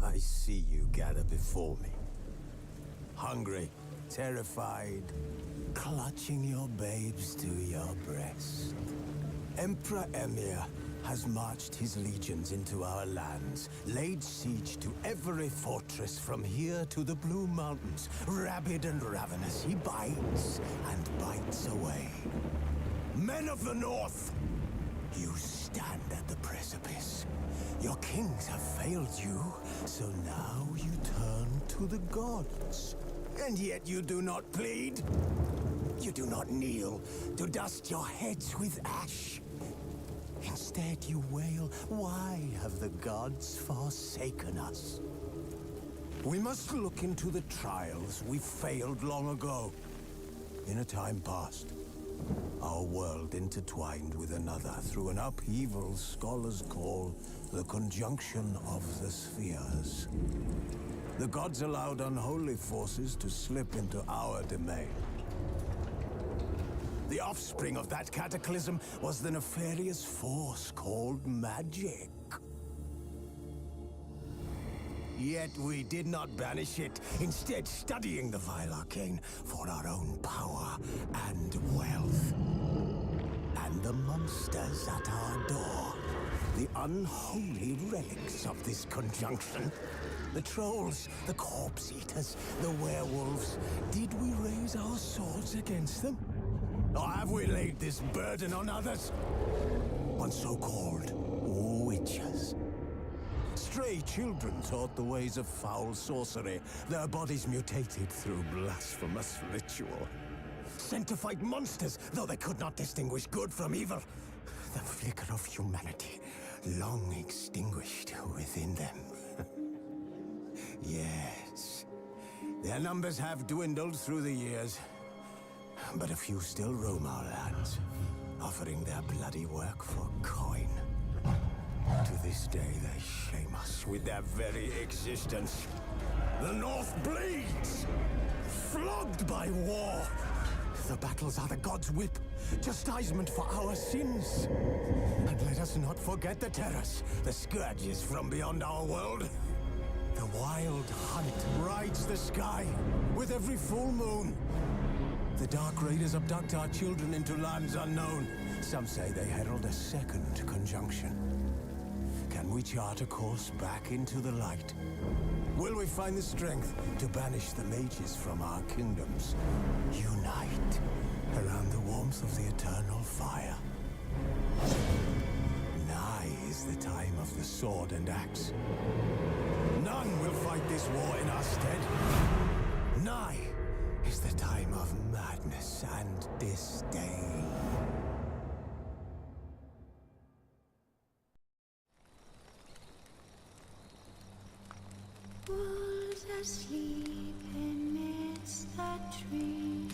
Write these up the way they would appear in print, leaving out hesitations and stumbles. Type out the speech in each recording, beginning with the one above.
I see you gather before me. Hungry, terrified, clutching your babes to your breast. Emperor Emhyr has marched his legions into our lands, laid siege to every fortress from here to the Blue Mountains. Rabid and ravenous, he bites and bites away. Men of the North, you stand at the precipice. Your kings have failed you, so now you turn to the gods. And yet you do not plead. You do not kneel to dust your heads with ash. Instead you wail, why have the gods forsaken us? We must look into the trials we failed long ago. In a time past, our world intertwined with another through an upheaval scholars call the conjunction of the spheres. The gods allowed unholy forces to slip into our domain. The offspring of that cataclysm was the nefarious force called magic. Yet we did not banish it, instead studying the vile arcane for our own power and wealth. And the monsters at our door, the unholy relics of this conjunction. The trolls, the corpse eaters, the werewolves. Did we raise our swords against them? Or have we laid this burden on others? On so-called witches. Stray children taught the ways of foul sorcery, their bodies mutated through blasphemous ritual. Sent to fight monsters, though they could not distinguish good from evil. The flicker of humanity, long extinguished within them. Yes, their numbers have dwindled through the years. But a few still roam our lands, offering their bloody work for coin. To this day, they shame us with their very existence. The North bleeds, flogged by war. The battles are the gods' whip, chastisement for our sins. And let us not forget the terrors, the scourges from beyond our world. The wild hunt rides the sky with every full moon. The Dark Raiders abduct our children into lands unknown. Some say they herald a second conjunction. Can we chart a course back into the light? Will we find the strength to banish the mages from our kingdoms? Unite around the warmth of the eternal fire. Nigh is the time of the sword and axe. None will fight this war in our stead. Nigh is the time of madness and disdain. Wolves asleep amidst the trees.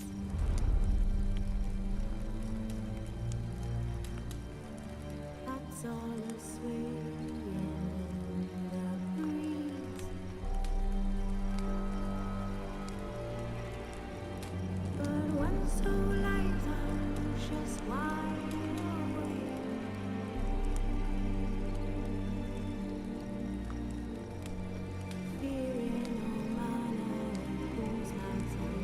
That's all swaying in the breeze. But one so light just wide awake. Fearing no manner whose hands are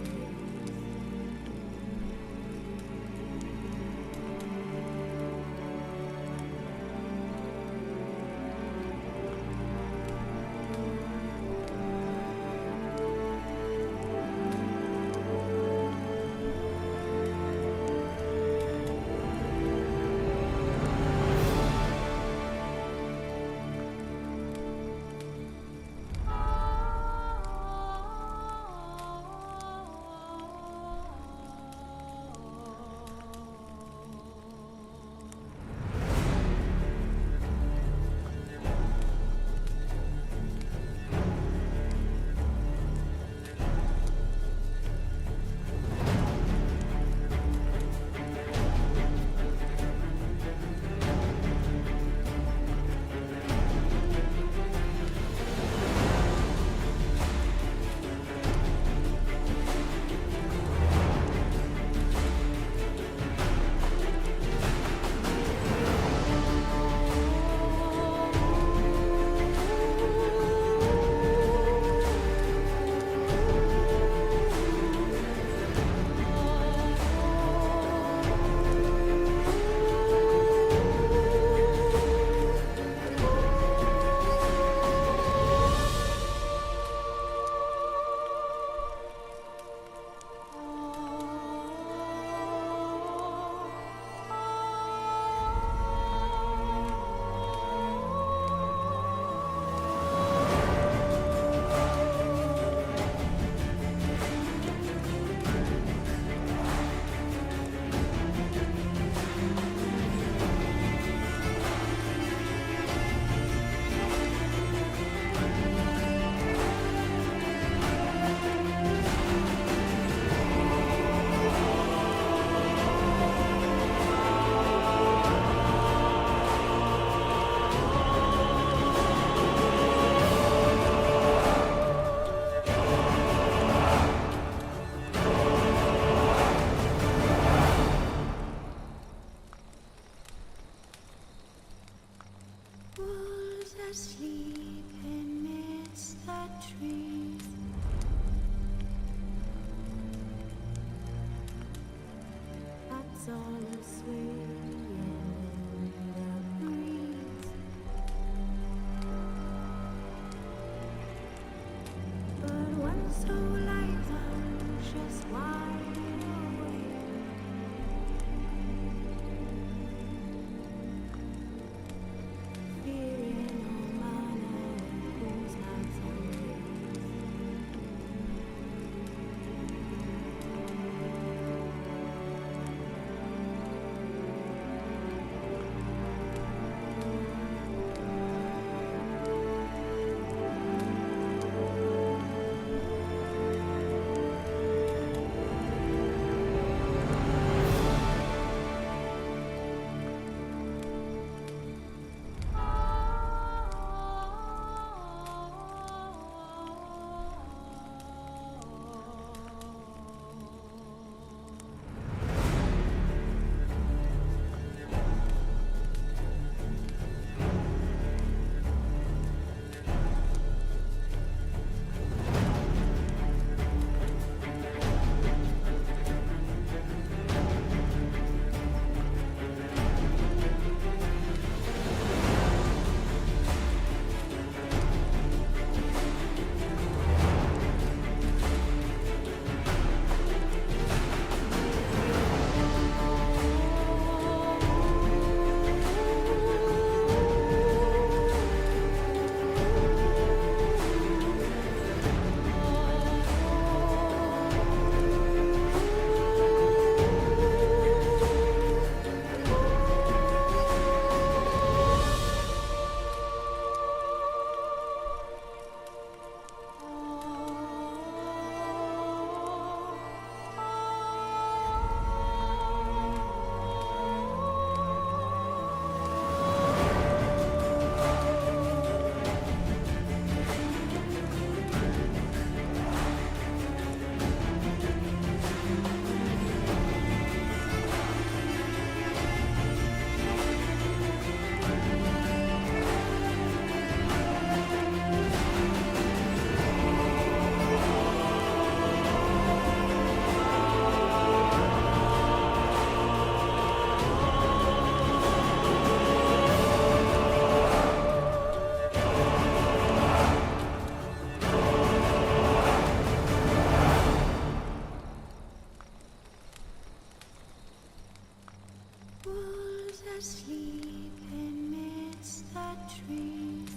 Wolves asleep amidst the trees.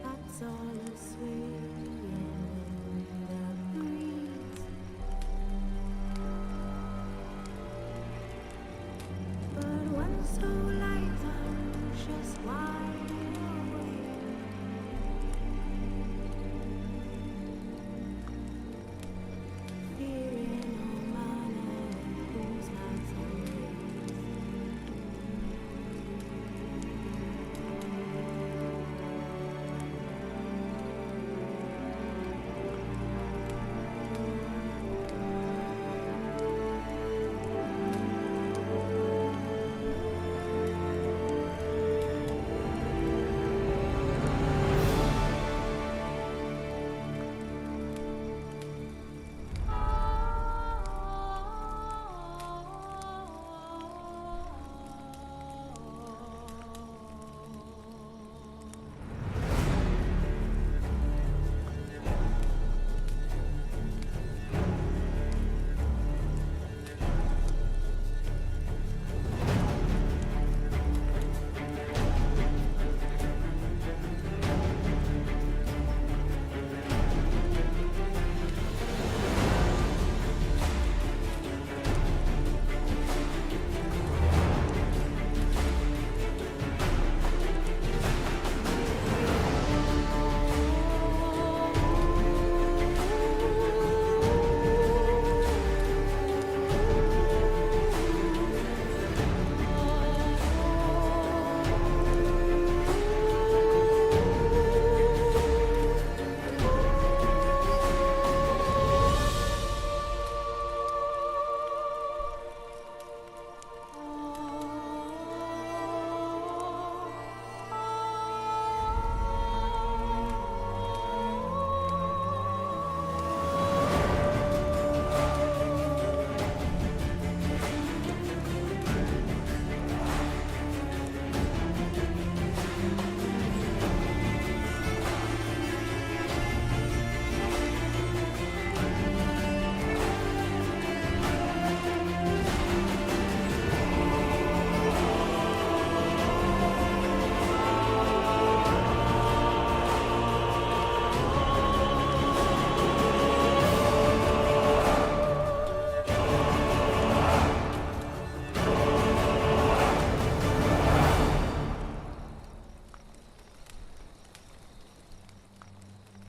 That's all a swaying in the breeze. But one so light, anxious, wide awake. Fearing all manner of fools, nights and days.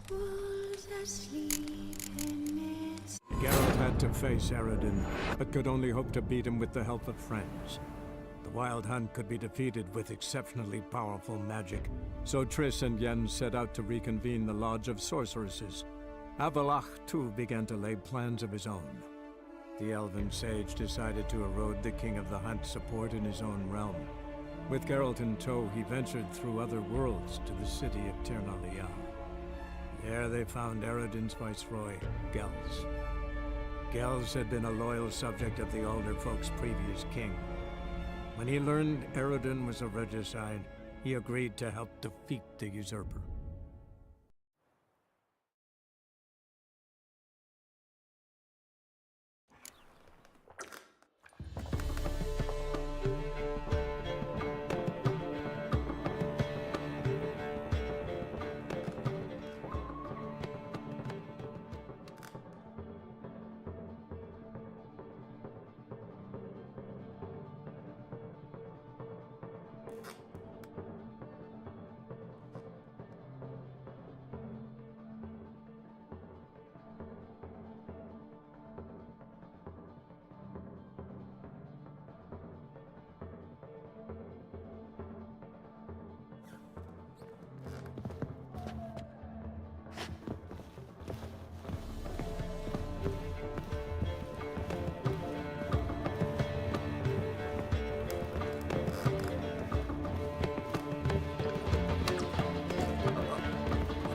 Wolves asleep amidst. Geralt had to face Eredin, but could only hope to beat him with the help of friends. The Wild Hunt could be defeated with exceptionally powerful magic, so Triss and Yen set out to reconvene the Lodge of Sorceresses. Avallac'h, too, began to lay plans of his own. The elven sage decided to erode the King of the Hunt's support in his own realm. With Geralt in tow, he ventured through other worlds to the city of Tir na Lial. There they found Eredin's viceroy, Gels. Gels had been a loyal subject of the Alder Folk's previous king. When he learned Eredin was a regicide, he agreed to help defeat the usurper.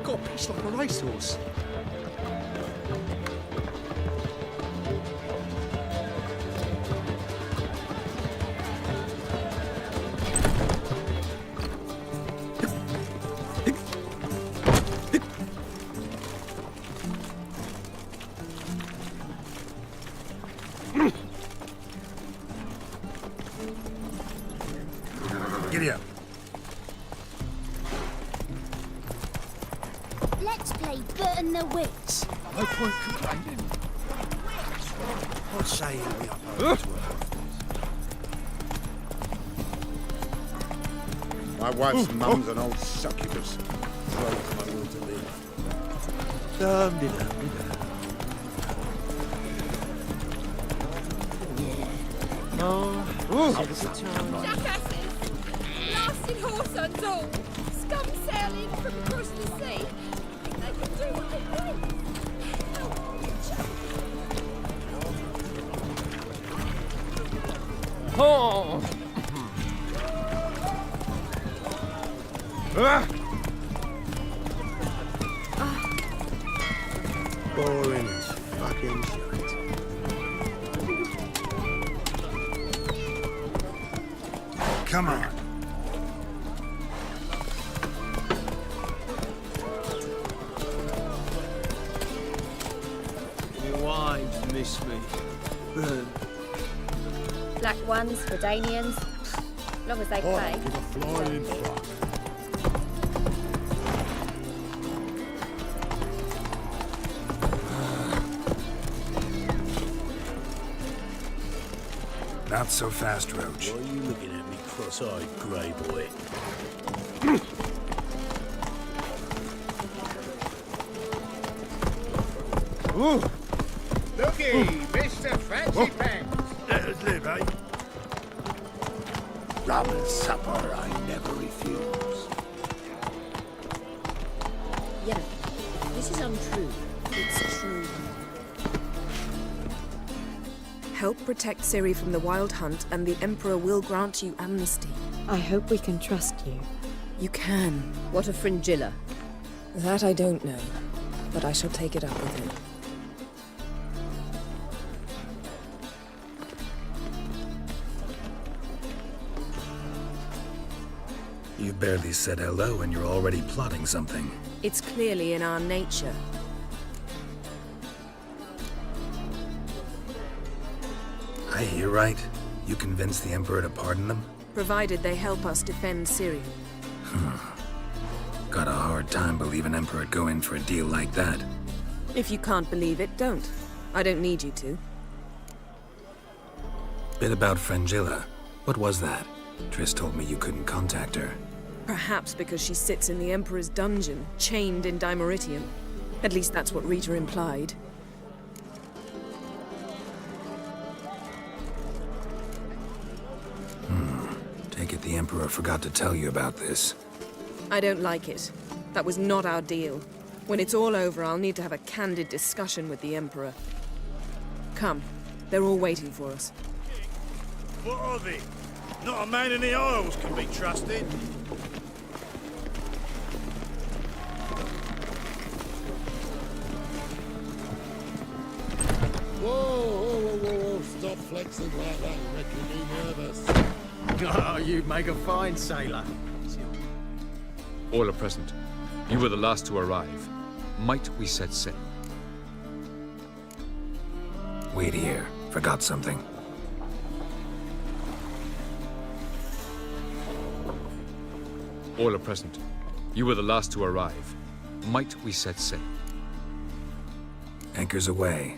Got pissed like a racehorse. What say you we up over to her? My wife's mum's an old succubus. Throws my will to live. Jackasses! Blasted horse and all! Scum sailing from across the sea! Think they can do what they please! Boring as fucking shite. Come on. Your wives miss me. Black ones, Redanians, long as they pay. Give a flying fuck. Not so fast, Roach. Why are you looking at me cross-eyed, grey boy? Looky, Mr. Fancy Pants. Let us live, eh? Rum and supper I never refuse. Yeah, this is untrue. It's true. Help protect Ciri from the Wild Hunt, and the Emperor will grant you amnesty. I hope we can trust you. You can. What a fringilla. That I don't know, but I shall take it up with him. You barely said hello and you're already plotting something. It's clearly in our nature. I hear right. You convinced the Emperor to pardon them? Provided they help us defend Ciri. Got a hard time believing Emperor'd go in for a deal like that. If you can't believe it, don't. I don't need you to. Bit about Frangilla. What was that? Triss told me you couldn't contact her. Perhaps because she sits in the Emperor's dungeon, chained in Dimeritium. At least that's what Rita implied. Take it the Emperor forgot to tell you about this. I don't like it. That was not our deal. When it's all over, I'll need to have a candid discussion with the Emperor. Come. They're all waiting for us. What are they? Not a man in the Isles can be trusted. Whoa, stop flexing like that, making me nervous. Oh, you make a fine sailor. All are present. You were the last to arrive. Might we set sail? Wait here. Forgot something. All are present. You were the last to arrive. Might we set sail? Anchors away.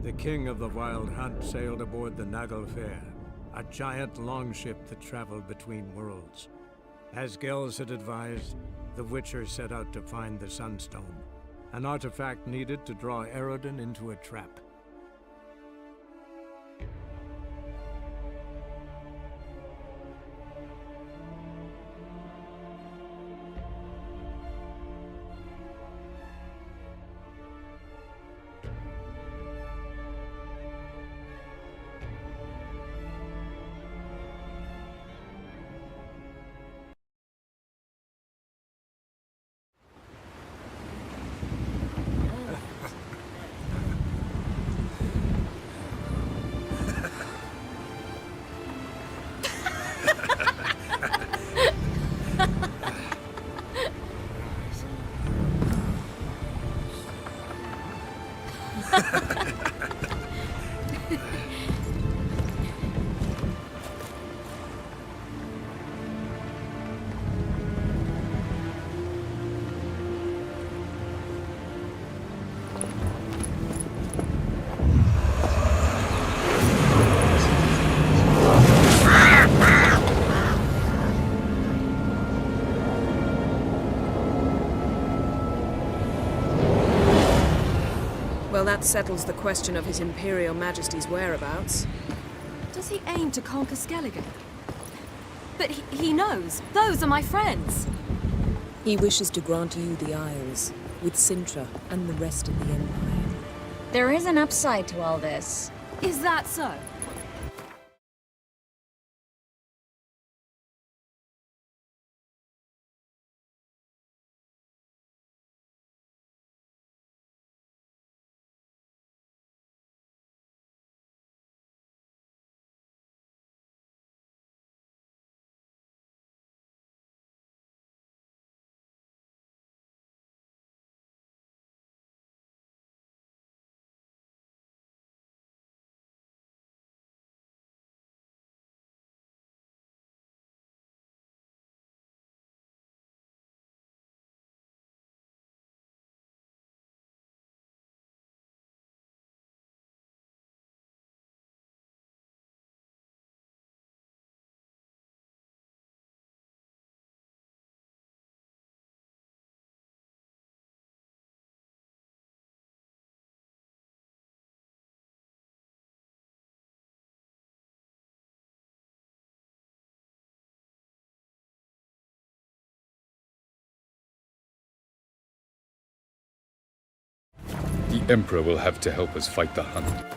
The king of the Wild Hunt sailed aboard the Naglfar, a giant longship that traveled between worlds. As Gels had advised, the Witcher set out to find the Sunstone, an artifact needed to draw Eredin into a trap. Well, that settles the question of His Imperial Majesty's whereabouts. Does he aim to conquer Skellige? But he knows. Those are my friends. He wishes to grant you the Isles, with Sintra and the rest of the Empire. There is an upside to all this. Is that so? The Emperor will have to help us fight the Hunt.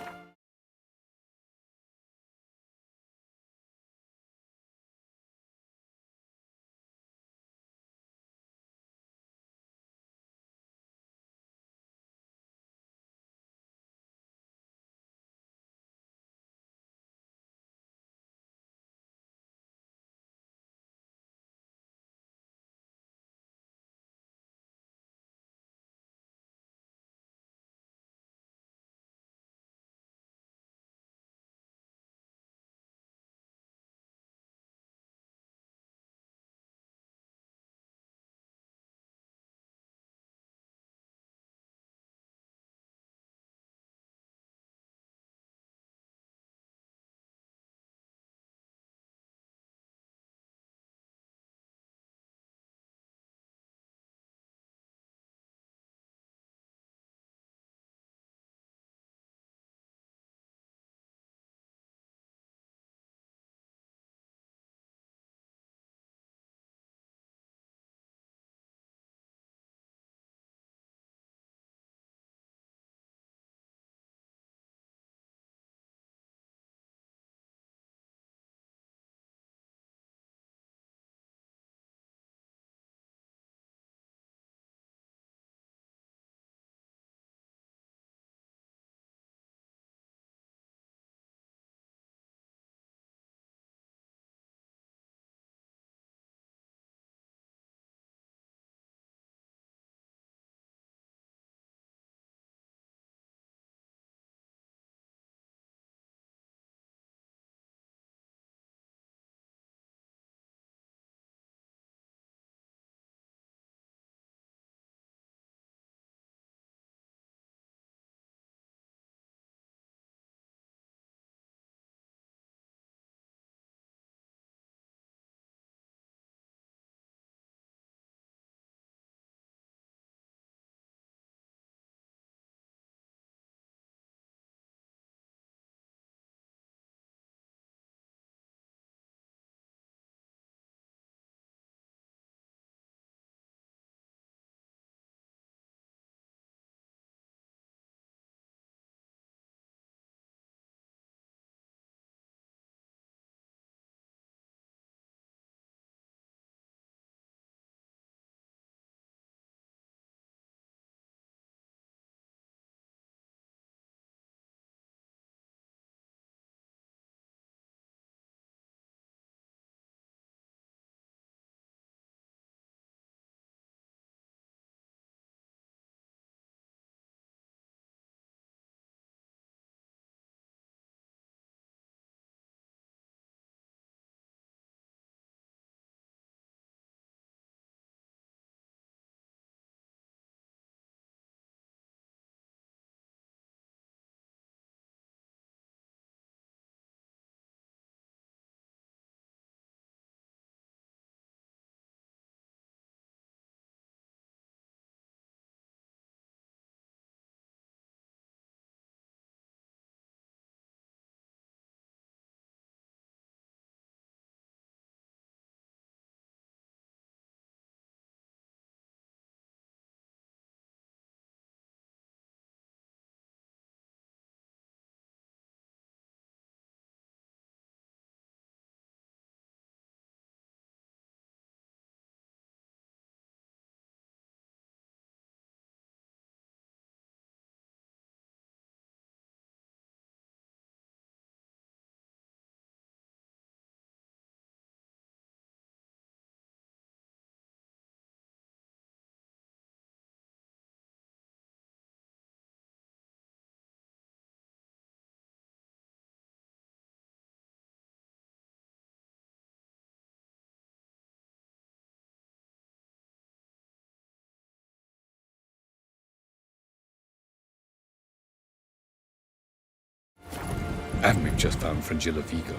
And we've just found Fringilla Vigo.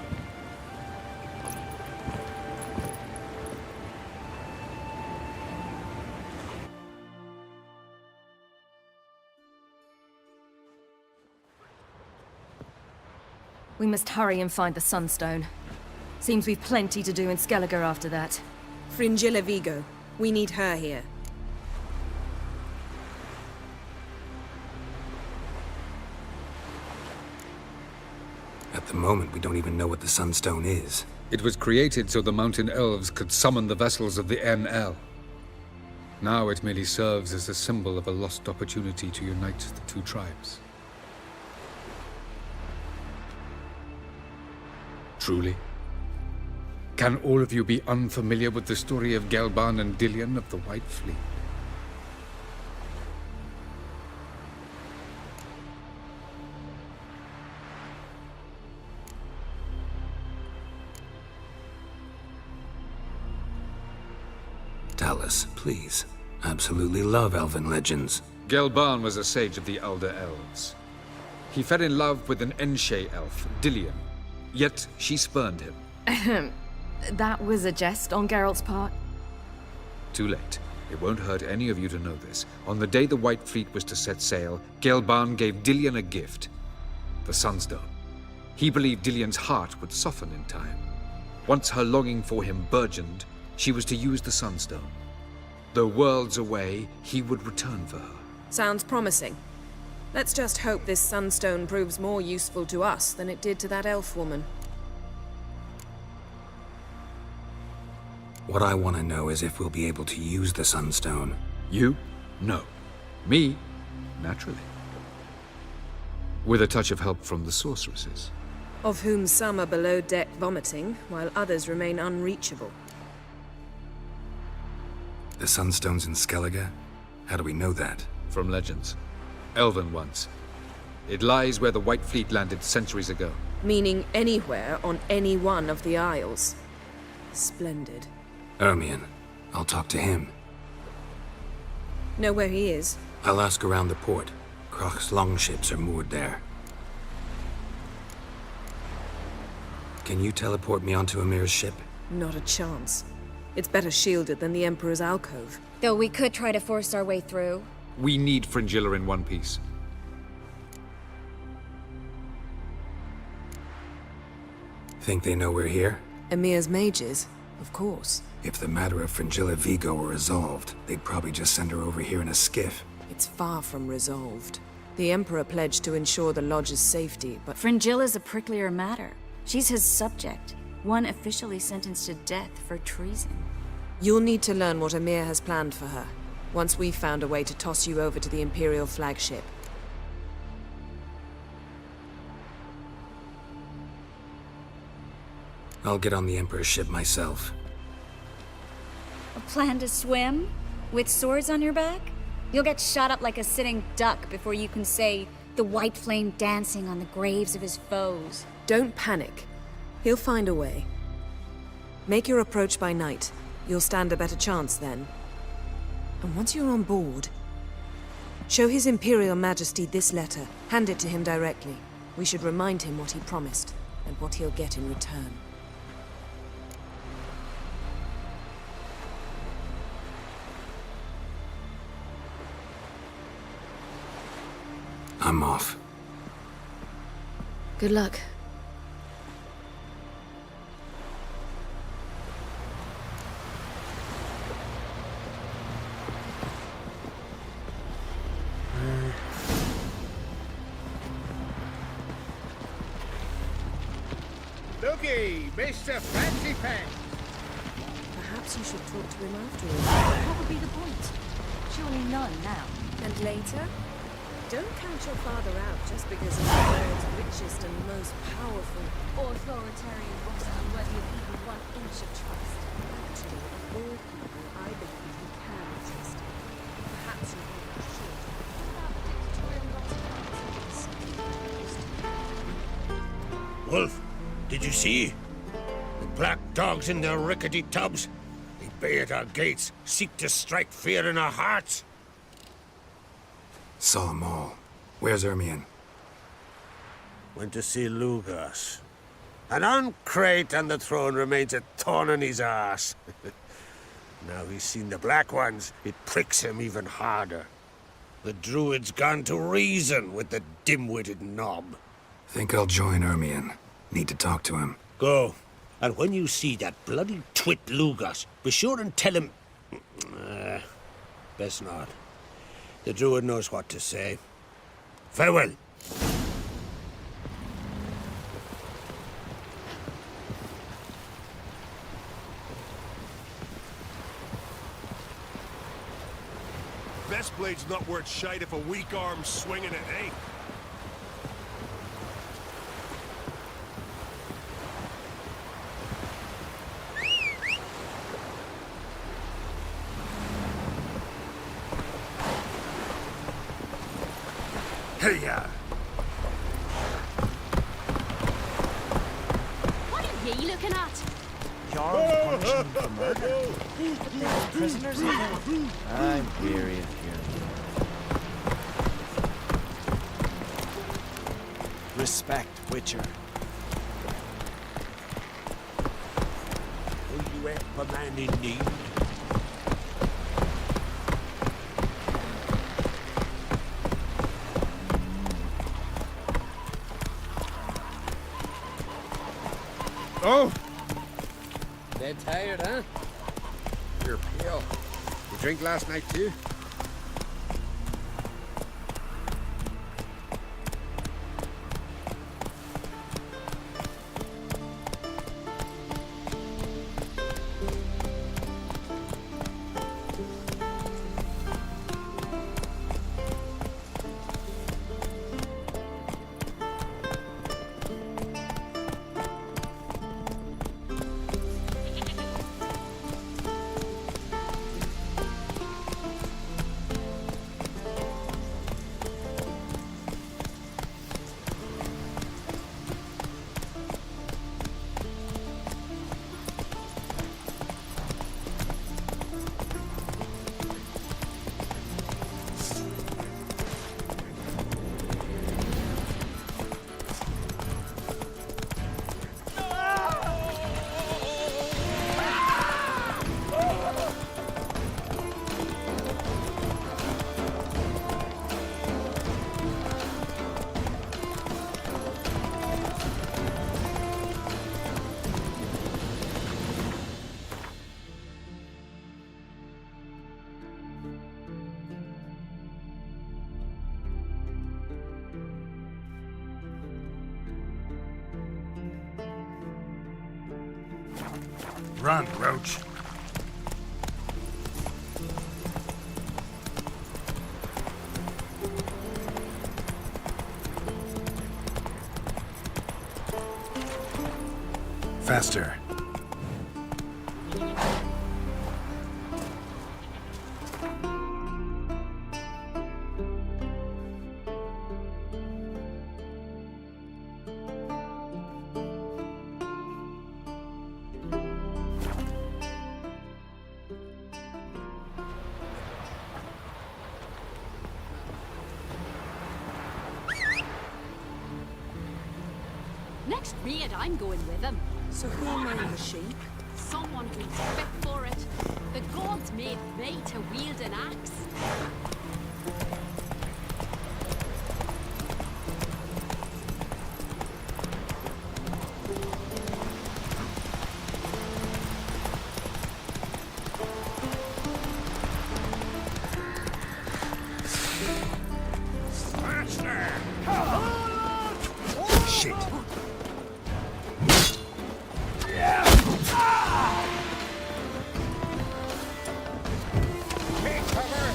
We must hurry and find the Sunstone. Seems we've plenty to do in Skellige after that. Fringilla Vigo. We need her here. At the moment, we don't even know what the Sunstone is. It was created so the Mountain Elves could summon the vessels of the NL. Now it merely serves as a symbol of a lost opportunity to unite the two tribes. Truly? Can all of you be unfamiliar with the story of Gelban and Dillion of the White Fleet? Tell us, please. Absolutely love elven legends. Gelban was a sage of the Elder Elves. He fell in love with an Enshe elf, Dillion, yet she spurned him. That was a jest on Geralt's part. Too late. It won't hurt any of you to know this. On the day the White Fleet was to set sail, Gelban gave Dillion a gift. The Sunstone. He believed Dillion's heart would soften in time. Once her longing for him burgeoned, she was to use the Sunstone. Though worlds away, he would return for her. Sounds promising. Let's just hope this Sunstone proves more useful to us than it did to that elf woman. What I want to know is if we'll be able to use the Sunstone. You? No. Me? Naturally. With a touch of help from the sorceresses. Of whom some are below deck vomiting, while others remain unreachable. The Sunstone's in Skellige? How do we know that? From legends. Elven ones. It lies where the White Fleet landed centuries ago. Meaning anywhere on any one of the Isles. Splendid. Ermion. I'll talk to him. Know where he is? I'll ask around the port. Croc's longships are moored there. Can you teleport me onto Emir's ship? Not a chance. It's better shielded than the Emperor's alcove. Though we could try to force our way through. We need Fringilla in one piece. Think they know we're here? Emir's mages? Of course. If the matter of Fringilla Vigo were resolved, they'd probably just send her over here in a skiff. It's far from resolved. The Emperor pledged to ensure the Lodge's safety, but... Fringilla's a pricklier matter. She's his subject, one officially sentenced to death for treason. You'll need to learn what Emir has planned for her, once we've found a way to toss you over to the Imperial flagship. I'll get on the Emperor's ship myself. A plan to swim? With swords on your back? You'll get shot up like a sitting duck before you can say, the white flame dancing on the graves of his foes. Don't panic. He'll find a way. Make your approach by night. You'll stand a better chance then. And once you're on board, show His Imperial Majesty this letter. Hand it to him directly. We should remind him what he promised, and what he'll get in return. I'm off. Good luck. Looky, Mr. Fancy Pants. Perhaps you should talk to him afterwards. What would be the point? Surely none now. And later? Don't count your father out just because he's the world's richest and most powerful. Authoritarian boss unworthy of even 1 inch of trust. Actually, of all people, I believe you can trust him. Perhaps you even should. Wolf, did you see? The black dogs in their rickety tubs. They bay at our gates, seek to strike fear in our hearts. Saw 'em all. Where's Ermion? went to see Lugas. And on Crate on the throne remains a thorn in his arse. Now he's seen the Black Ones, it pricks him even harder. The Druid's gone to reason with the dim-witted knob. Think I'll join Ermion. Need to talk to him. Go. And when you see that bloody twit Lugas, be sure and tell him... best not. The Druid knows what to say. Farewell. Best blade's not worth shite if a weak arm's swinging it, eh? Hey-ya! What are ye looking at? Jarl's punishing for murder. But there's prisoners in there. I'm weary of hearing it. Respect, Witcher. Will you help a man in need? Oh! Dead tired, huh? You're pale. You drink last night too? Run, Roach. Faster. Next raid, I'm going with him. So who am the sheep? Someone who's fit for it. The gods made me to wield an axe. Shit. Take cover!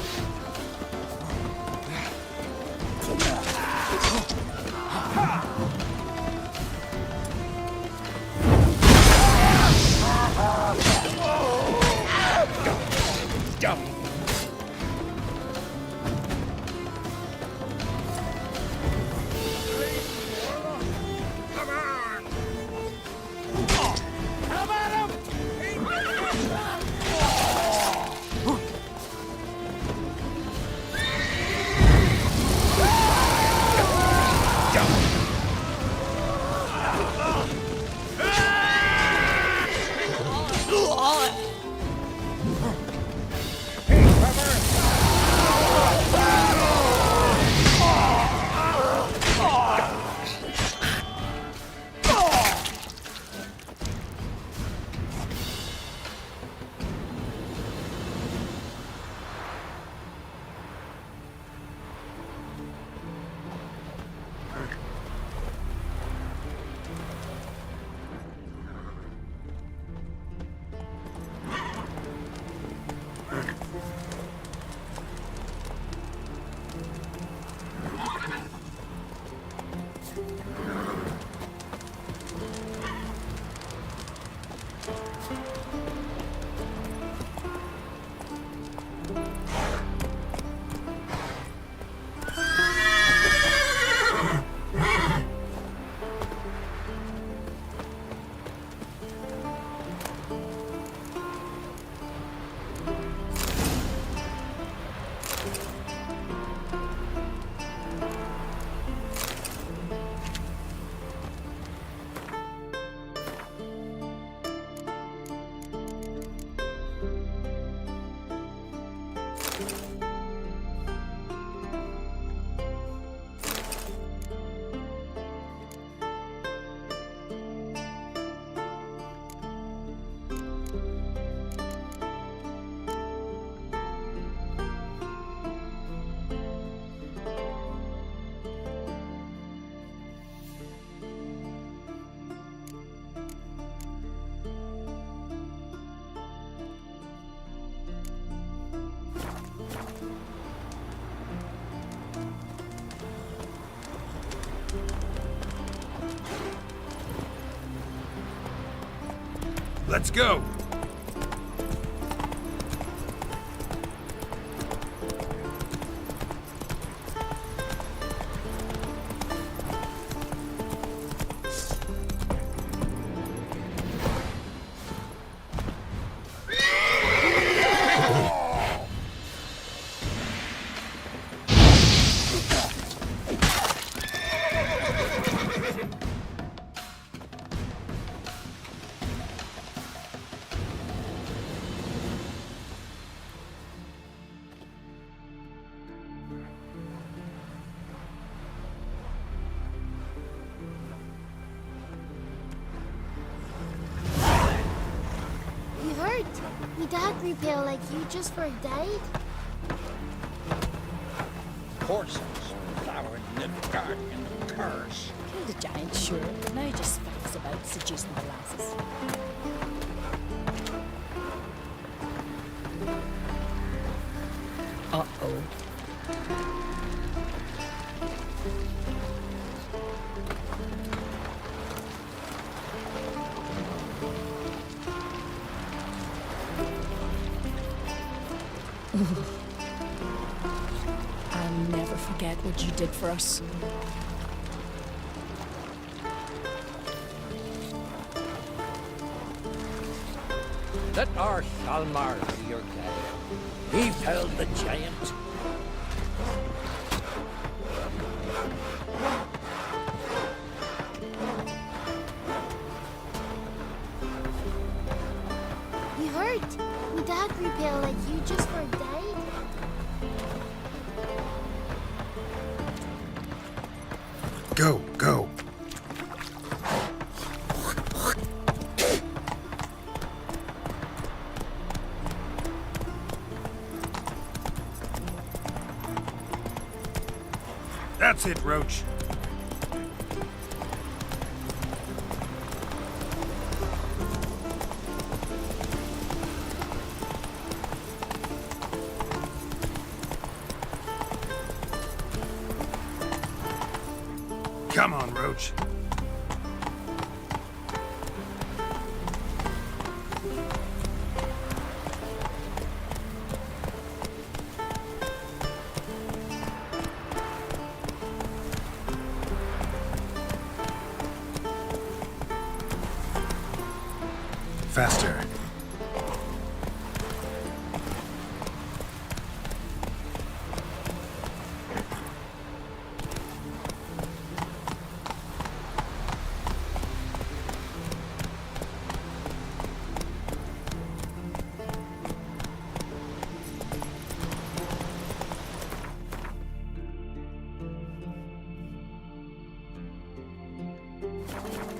Let's go! You heard? Me dad repel like you just for died. Horses, flowering Nilfgaard in the curse. Killed a giant, sure, but now just facts about seducing the lasses. Uh-oh. I'll never forget what you did for us. Let our Hjalmar be your guide. He felled the giant. You heard? Me dad repel like you just for died. Go, go. That's it, Roach. Come on, Roach. Faster.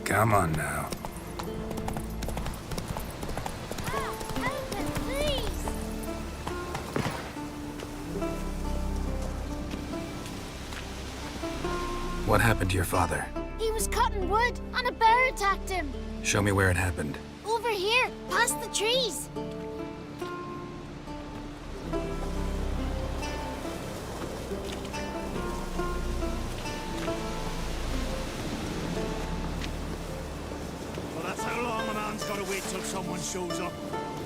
Come on now. What happened to your father? He was cutting wood and a bear attacked him. Show me where it happened. Over here, past the trees. Well, that's how long a man's gotta wait till someone shows up.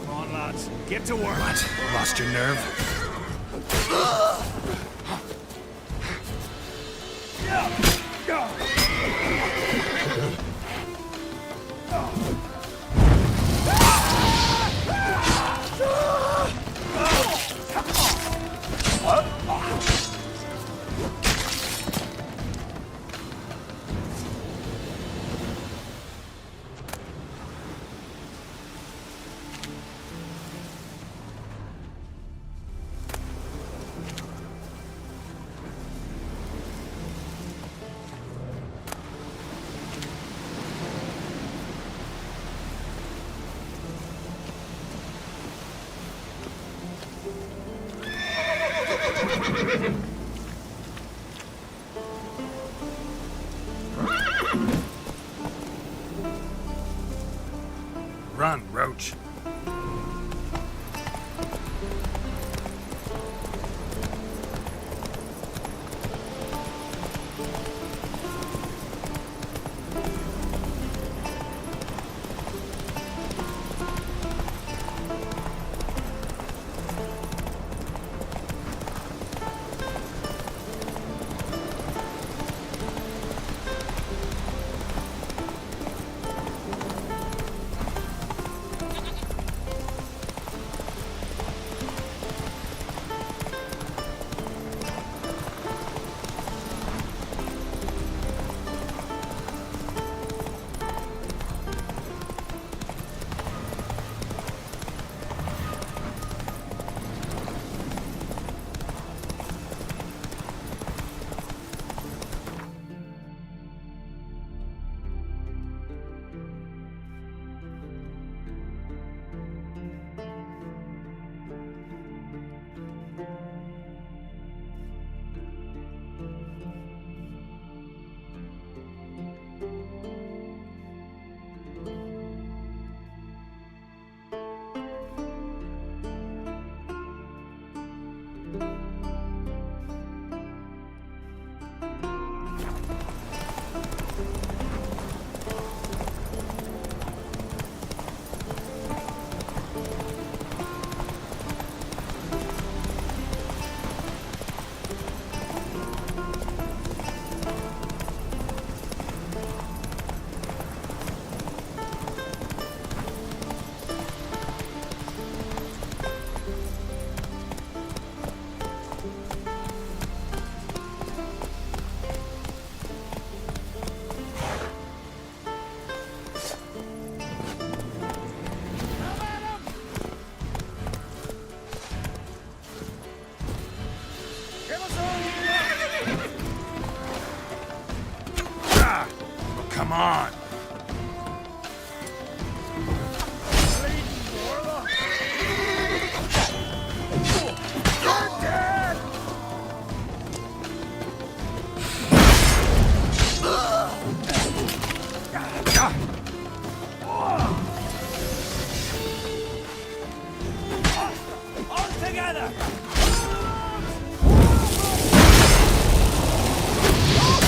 Come on, lads. Get to work. What? Lost your nerve? Run, Roach. on!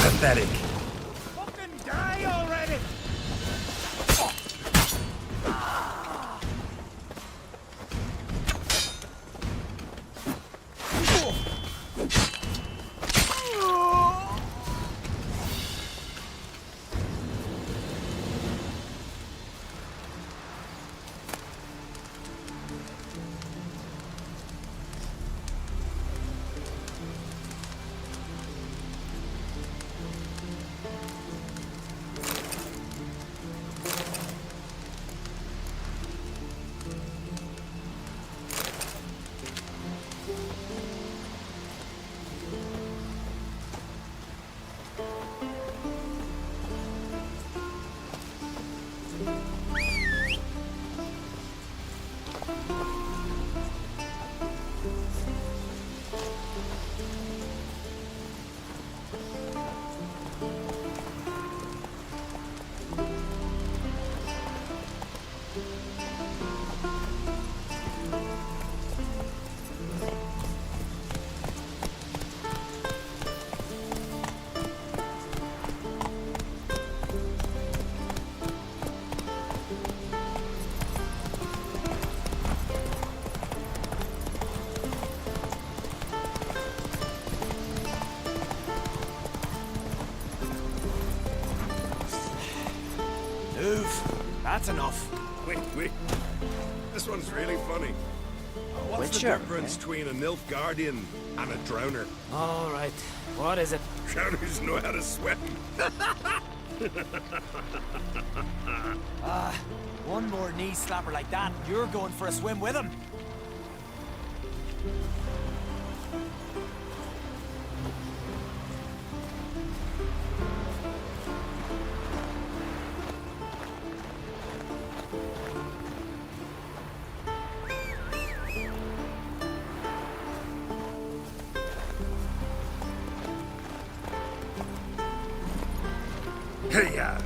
Pathetic. Fucking die already! That's enough. Wait. This one's really funny. What's Witcher, the difference between a Nilfgaardian and a drowner? All right. What is it? Drowners know how to swim. One more knee slapper like that, you're going for a swim with him. Hey-ya!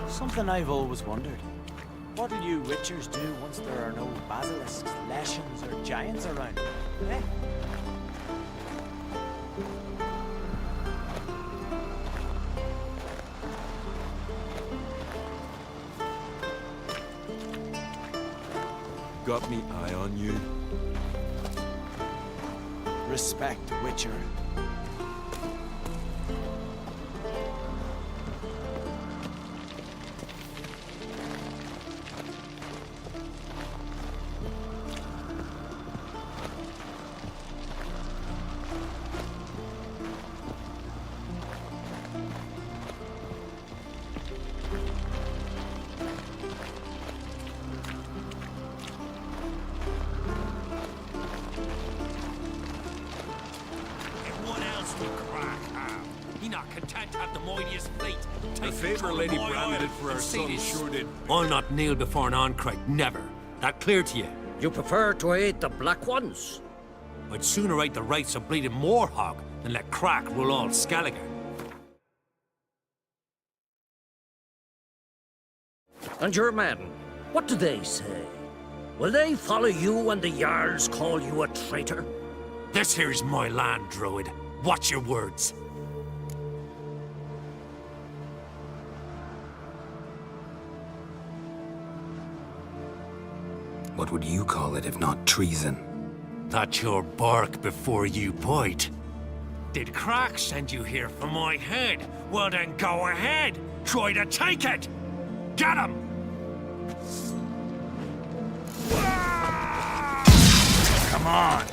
Something I've always wondered. What'll you witchers do once there are no basilisks, leshens, or giants around? Eh? Got me eye on you. Respect, Witcher. The favour Lady Bran did for our son sure did. I'll not kneel before an Arncrake, never. That clear to you? You prefer to aid the Black Ones? I'd sooner aid the rights of bleeding Morhog than let Crack rule all Skellige. And your men, what do they say? Will they follow you when the Jarls call you a traitor? This here's my land, Druid. Watch your words. What would you call it if not treason? That's your bark before you bite. Did Crack send you here for my head? Well then go ahead. Try to take it. Get him! Come on.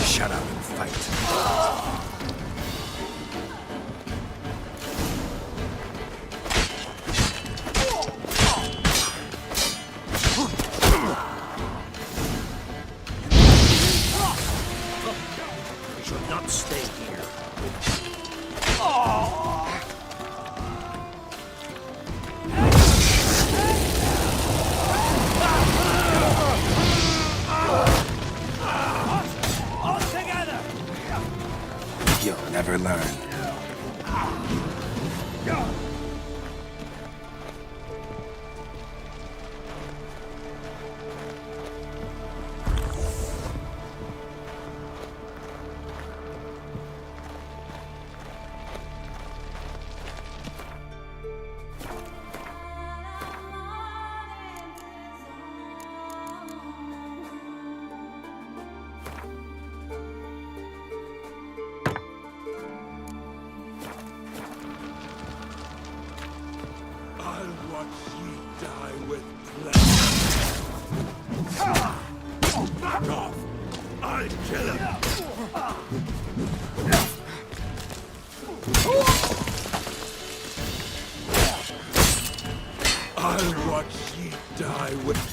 Shut up and fight. We should not stay here. You'll never learn. I'll watch ye die with... I'll watch ye die with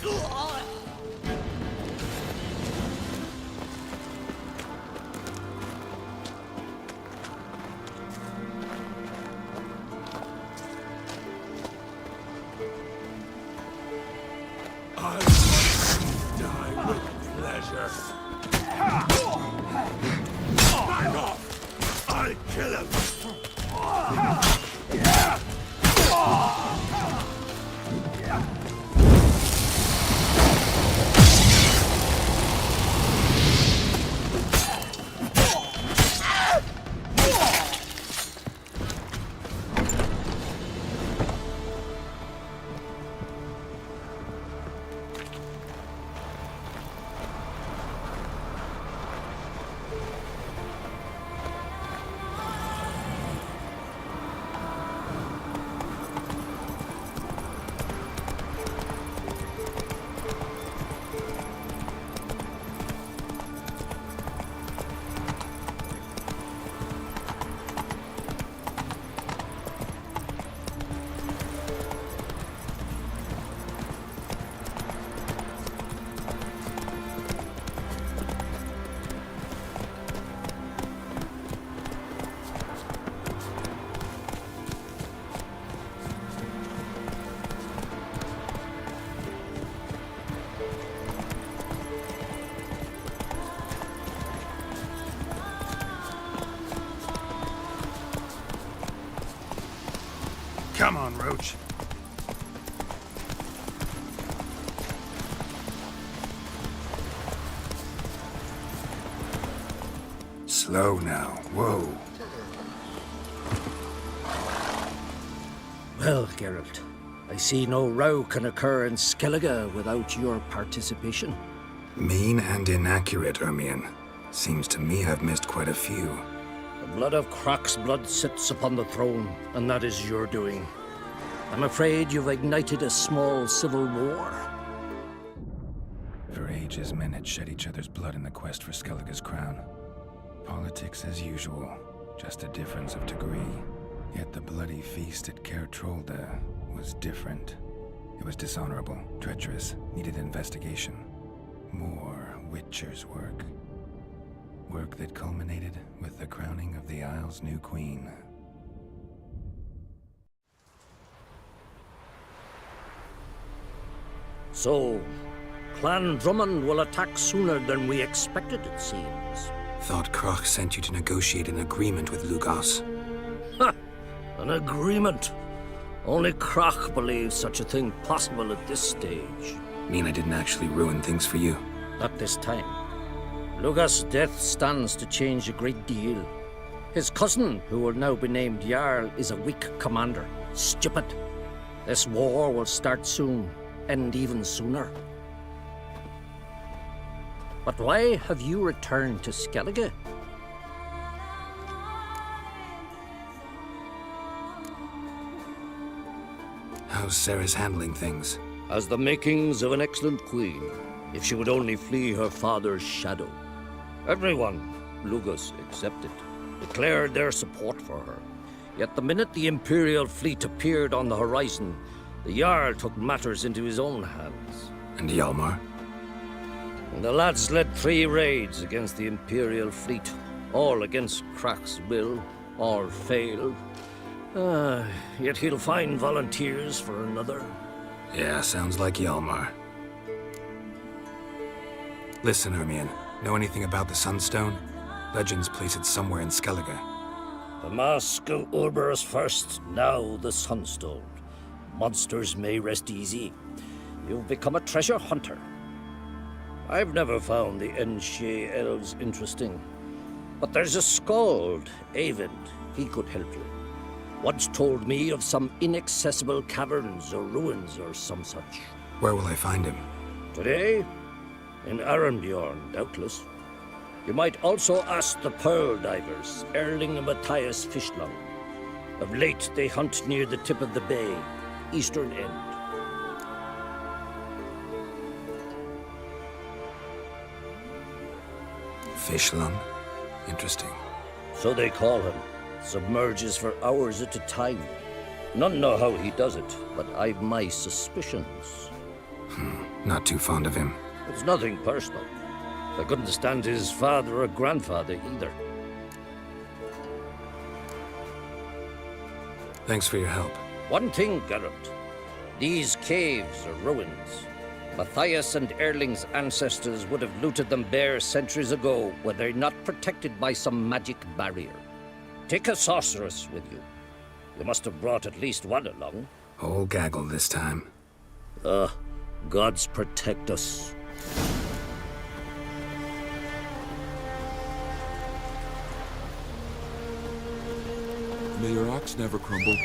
pleasure. Back off! I'll kill him! Come on, Roach. Slow now. Whoa. Well, Geralt, I see no row can occur in Skellige without your participation. Mean and inaccurate, Ermion. Seems to me I've missed quite a few. The blood of Croc's blood sits upon the throne, and that is your doing. I'm afraid you've ignited a small civil war. For ages, men had shed each other's blood in the quest for Skellige's crown. Politics as usual, just a difference of degree. Yet the bloody feast at Caer Trolda was different. It was dishonorable, treacherous, needed investigation. More Witcher's work. Work that culminated with the crowning of the Isle's new queen. So, Clan Drummond will attack sooner than we expected, it seems. Thought Croc sent you to negotiate an agreement with Lugos. Ha! An agreement? Only Croc believes such a thing possible at this stage. Mean I didn't actually ruin things for you? Not this time. Lugos' death stands to change a great deal. His cousin, who will now be named Jarl, is a weak commander. Stupid. This war will start soon, end even sooner. But why have you returned to Skellige? How's Sarah's handling things? Has the makings of an excellent queen, if she would only flee her father's shadow. Everyone, Lugos excepted, declared their support for her. Yet the minute the Imperial fleet appeared on the horizon, the Jarl took matters into his own hands. And Hjalmar? The lads led 3 raids against the Imperial fleet, all against Croc's will, all failed. Yet he'll find volunteers for another. Yeah, sounds like Hjalmar. Listen, Ermion, know anything about the Sunstone? Legends place it somewhere in Skellige. The mask of Urberus first, now the Sunstone. Monsters may rest easy. You've become a treasure hunter. I've never found the Enshe elves interesting. But there's a skald, Eyvind. He could help you. Once told me of some inaccessible caverns or ruins or some such. Where will I find him? Today? In Arenbjorn, doubtless. You might also ask the Pearl Divers, Erling and Matthias Fishlung. Of late, they hunt near the tip of the bay, eastern end. Fishlung? Interesting. So they call him. Submerges for hours at a time. None know how he does it, but I've my suspicions. Not too fond of him. It's nothing personal. I couldn't stand his father or grandfather either. Thanks for your help. One thing, Geralt. These caves are ruins. Matthias and Erling's ancestors would have looted them bare centuries ago were they not protected by some magic barrier. Take a sorceress with you. You must have brought at least one along. Whole gaggle this time. Gods protect us. May your axe never crumble.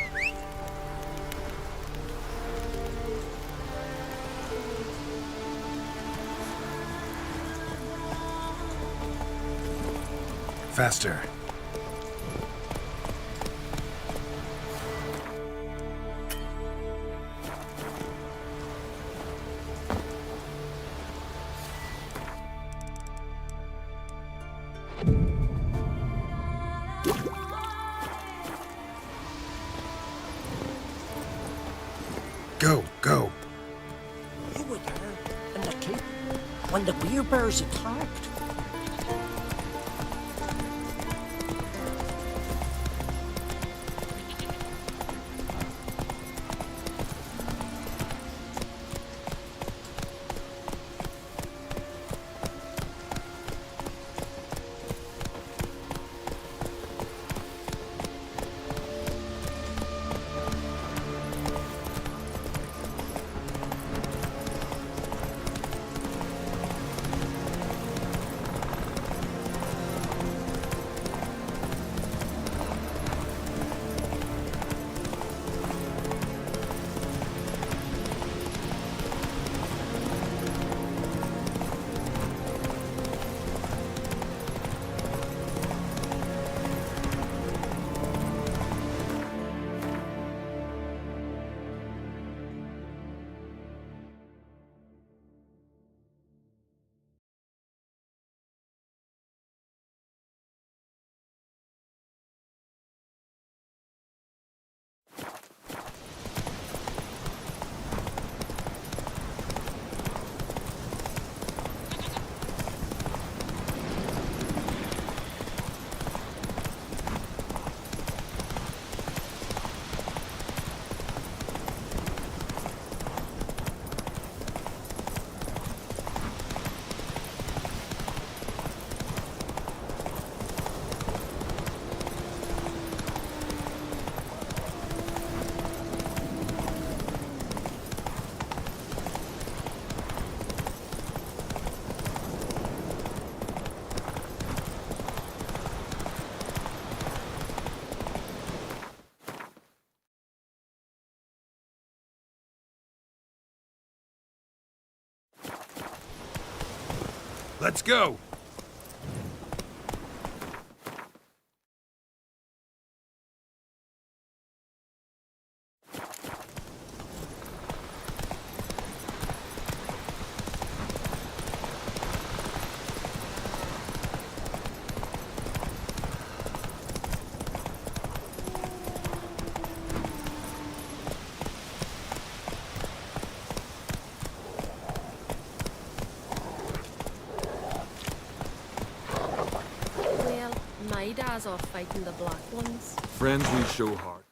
Faster. Go, go. You were there in the cape when the Werebears attacked. Let's go! Well, my dad's off fighting the Black Ones. Friends we show heart.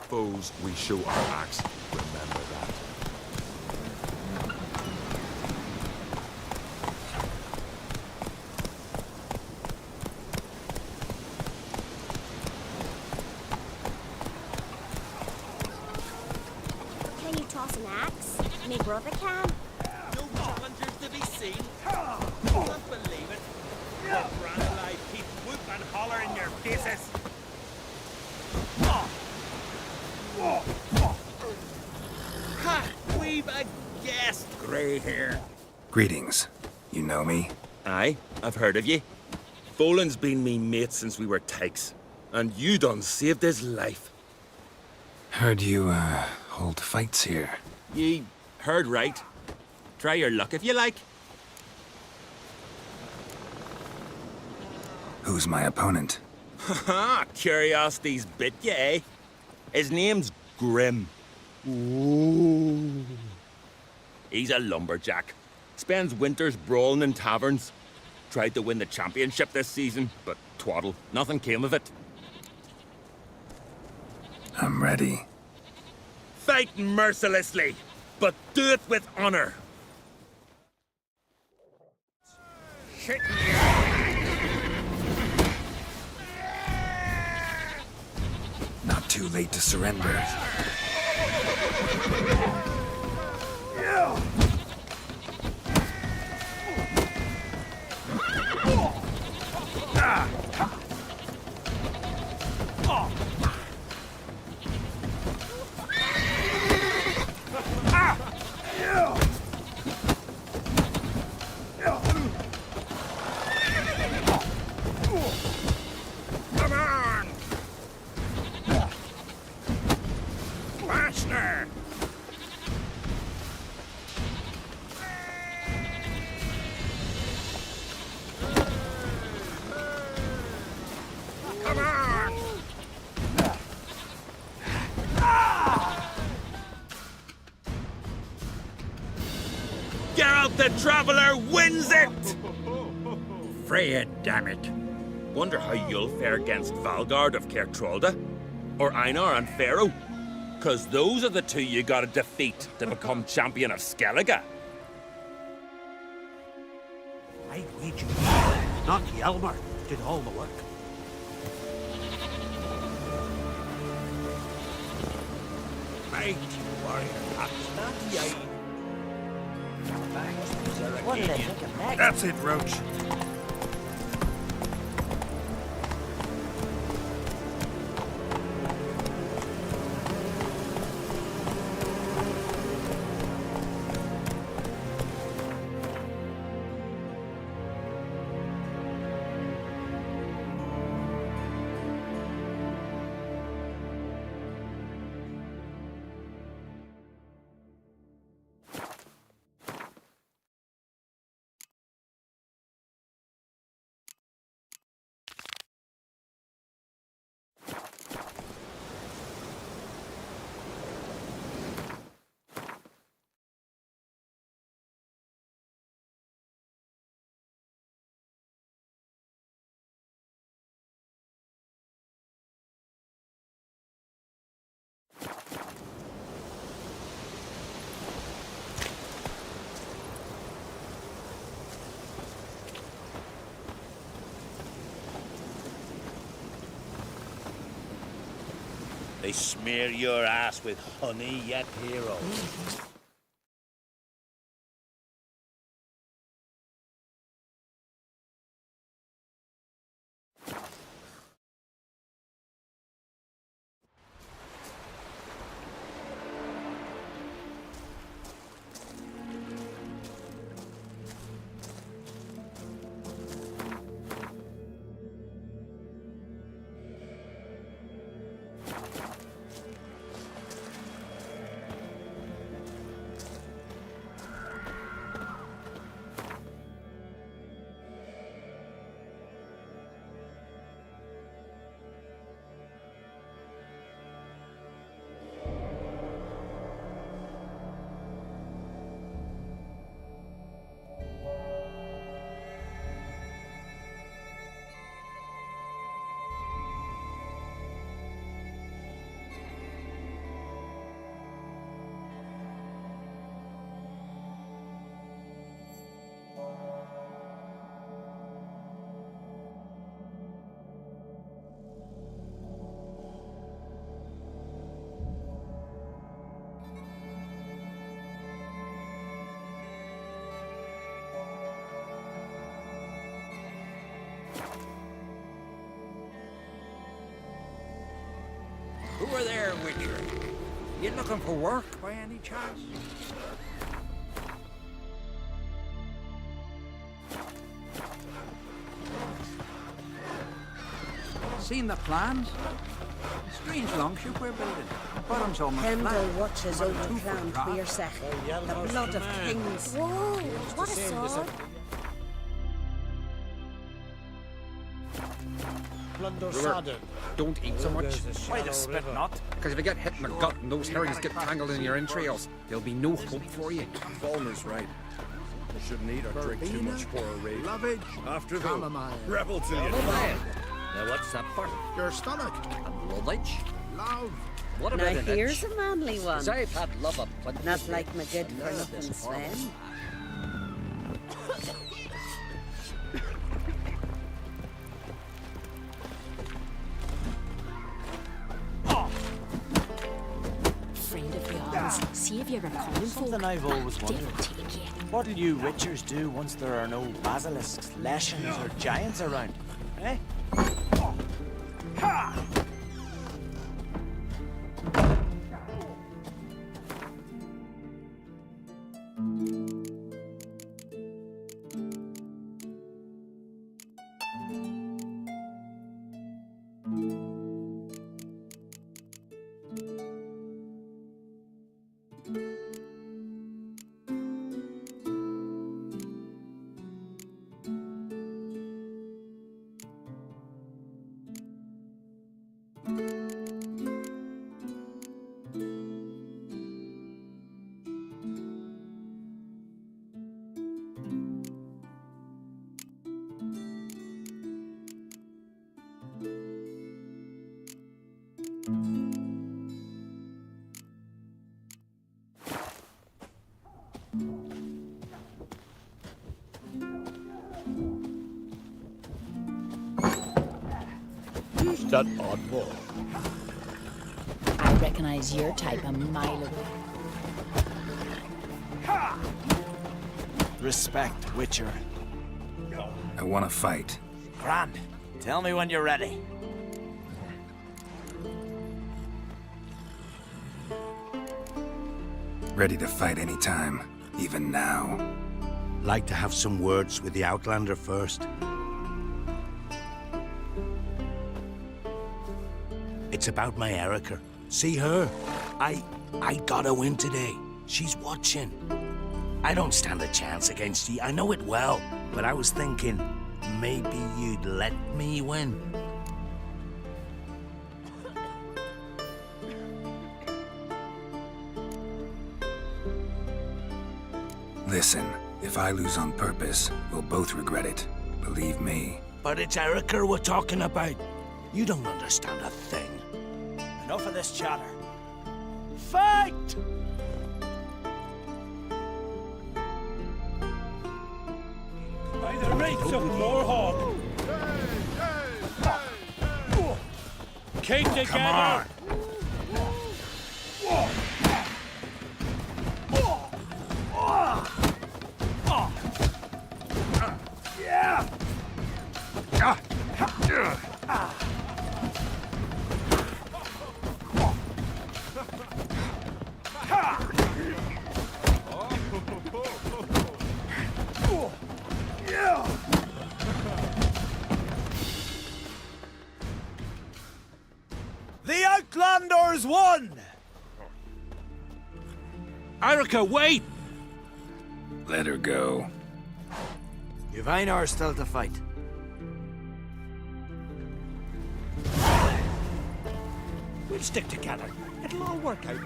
Foes we show our axe. Remember that. Can you toss an axe? Me brother can. No challengers to be seen. Can't believe it. What brand alive keep whoop and holler in your faces. Ha! We've a guest. Grey hair. Greetings. You know me? Aye, I've heard of ye. Boland's been me mate since we were tykes. And you done saved his life. Heard you, hold fights here. Ye heard right. Try your luck if you like. Who's my opponent? Ha! Curiosity's bit ye, eh? His name's Grim. Ooh. He's a lumberjack. Spends winters brawling in taverns. Tried to win the championship this season, but twaddle. Nothing came of it. I'm ready. Fight mercilessly, but do it with honor. Shit in your Not too late to surrender. Come on! Faster! Come on! Geralt the Traveler wins it! Freya, damn it. Wonder how you'll fare against Valgard of Caer Trolda? Or Einar and Pharaoh? 'Cause those are the two you gotta defeat to become champion of Skellige. I wager not Hjalmar did all the work. Mighty warrior, not ye. What did I think of next? That's it, Roach. They smear your ass with honey yet, hero. Who are there, Witcher? You looking for work by any chance? Seen the plans? Strange longship we're building. Bottom's almost Kendall flat. watches About over 2 foot Crown drop. Queersach, the blood of kings. Whoa, what a sword. Brewer, don't eat so much. Why the spit not? Because if you get hit in the gut and those herrings get tangled in your entrails, there'll be no hope for you. Falmer's right. I shouldn't eat or drink too much for a raid. Lovage, after the rebel till you. Now what's that for? Your stomach. And lovage? Love. What Now about an here's itch? a manly one. 'Cause I've had love of plenty. Not like my good for nothing Sven. Friend of yours, see if you're a common folk. Something I've always They'll wondered. take you. What'll you Witchers do once there are no basilisks, leshens, or giants around? Eh? Who's that oddball? I recognize your type a mile away. Respect, Witcher. I want to fight. Grand. Tell me when you're ready. Ready to fight anytime, even now. Like to have some words with the Outlander first. It's about my Erica. See her? I got a win today. She's watching. I don't stand a chance against you. I know it well. But I was thinking, maybe you'd let me win. Listen, if I lose on purpose, we'll both regret it. Believe me. But it's Erica we're talking about. You don't understand a thing. Enough of this chatter. Fight! By the rates of Morhawk! Keep together! Come on! Yeah! The Outlanders won! Erica, wait! Let her go. You've Einar still to fight. We'll stick together. It'll all work out.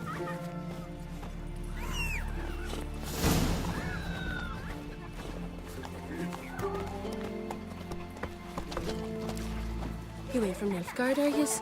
You ain't from Nilfgaard, are yous?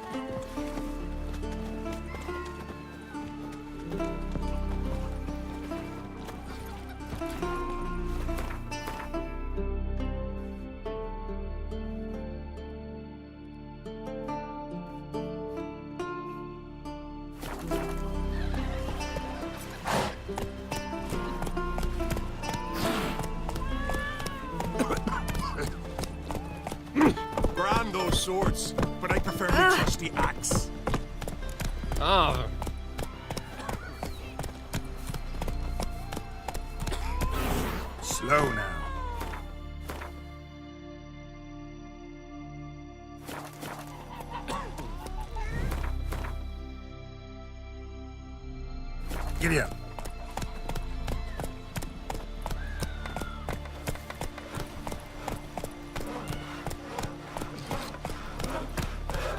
Grand those swords, but I prefer my trusty axe. Oh. Slow now. Giddy up.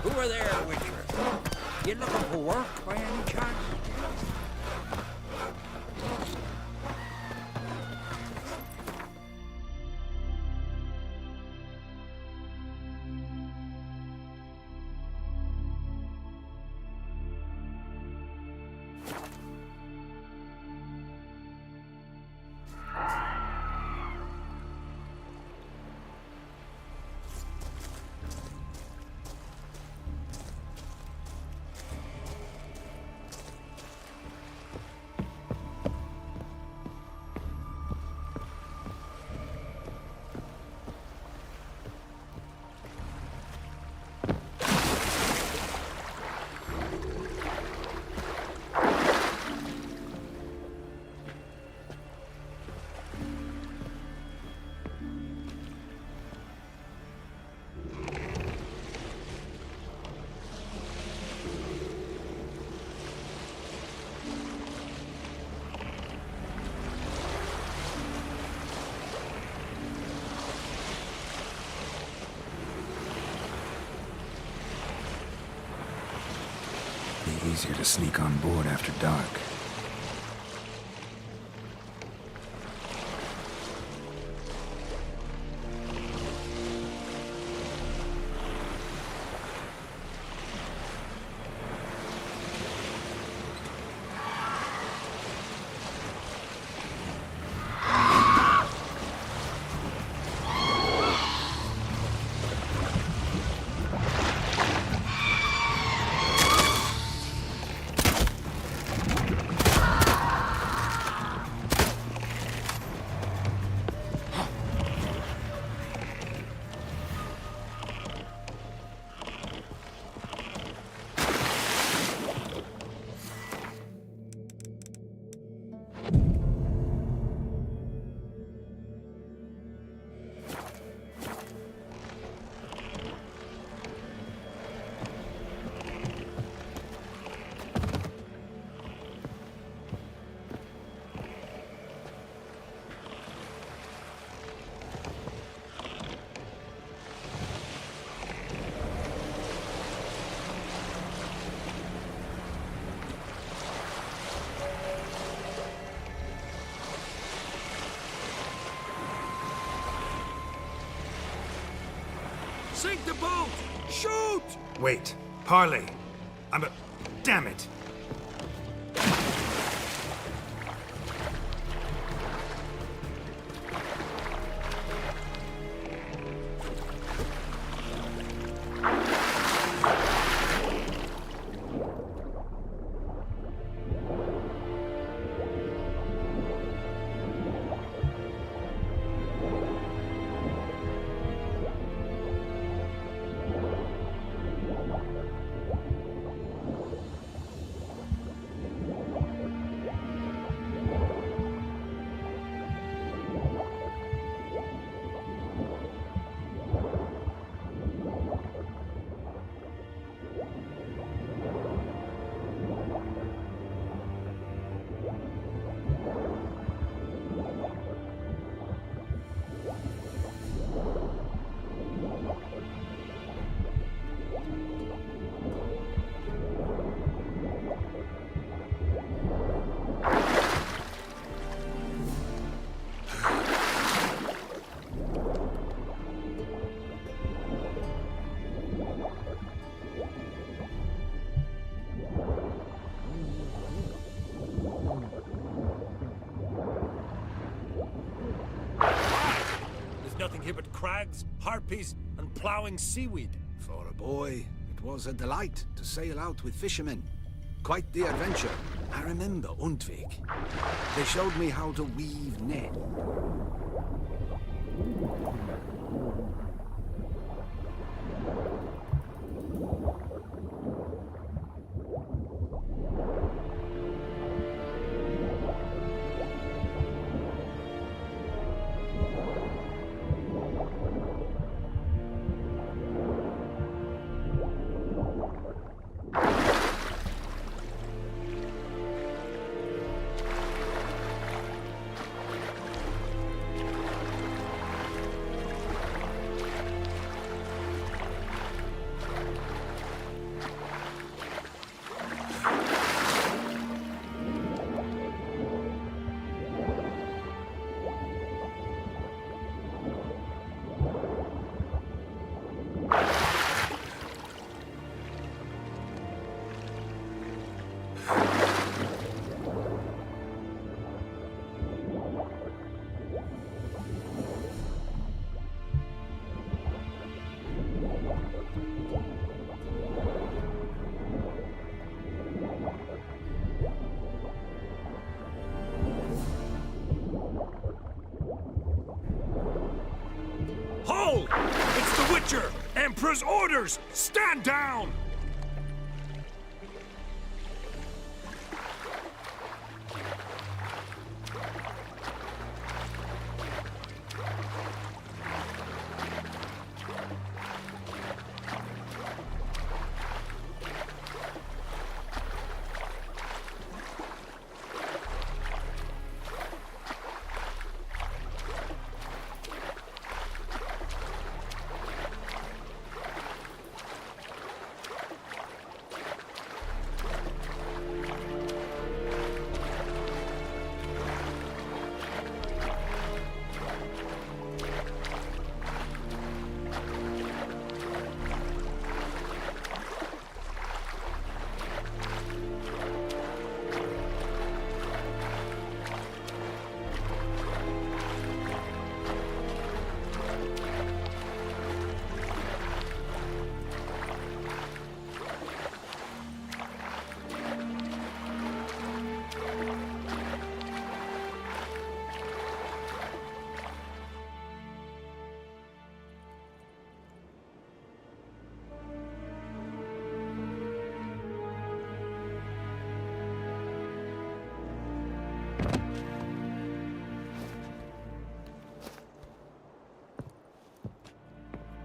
Who are there, Witcher? You looking for work by any chance? Be easier to sneak on board after dark. Sink the boat! Shoot! Wait. Parley. Damn it. Nothing here but crags, harpies, and ploughing seaweed. For a boy, it was a delight to sail out with fishermen. Quite the adventure. I remember Undvik. They showed me how to weave net. Witcher! Emperor's orders! Stand down!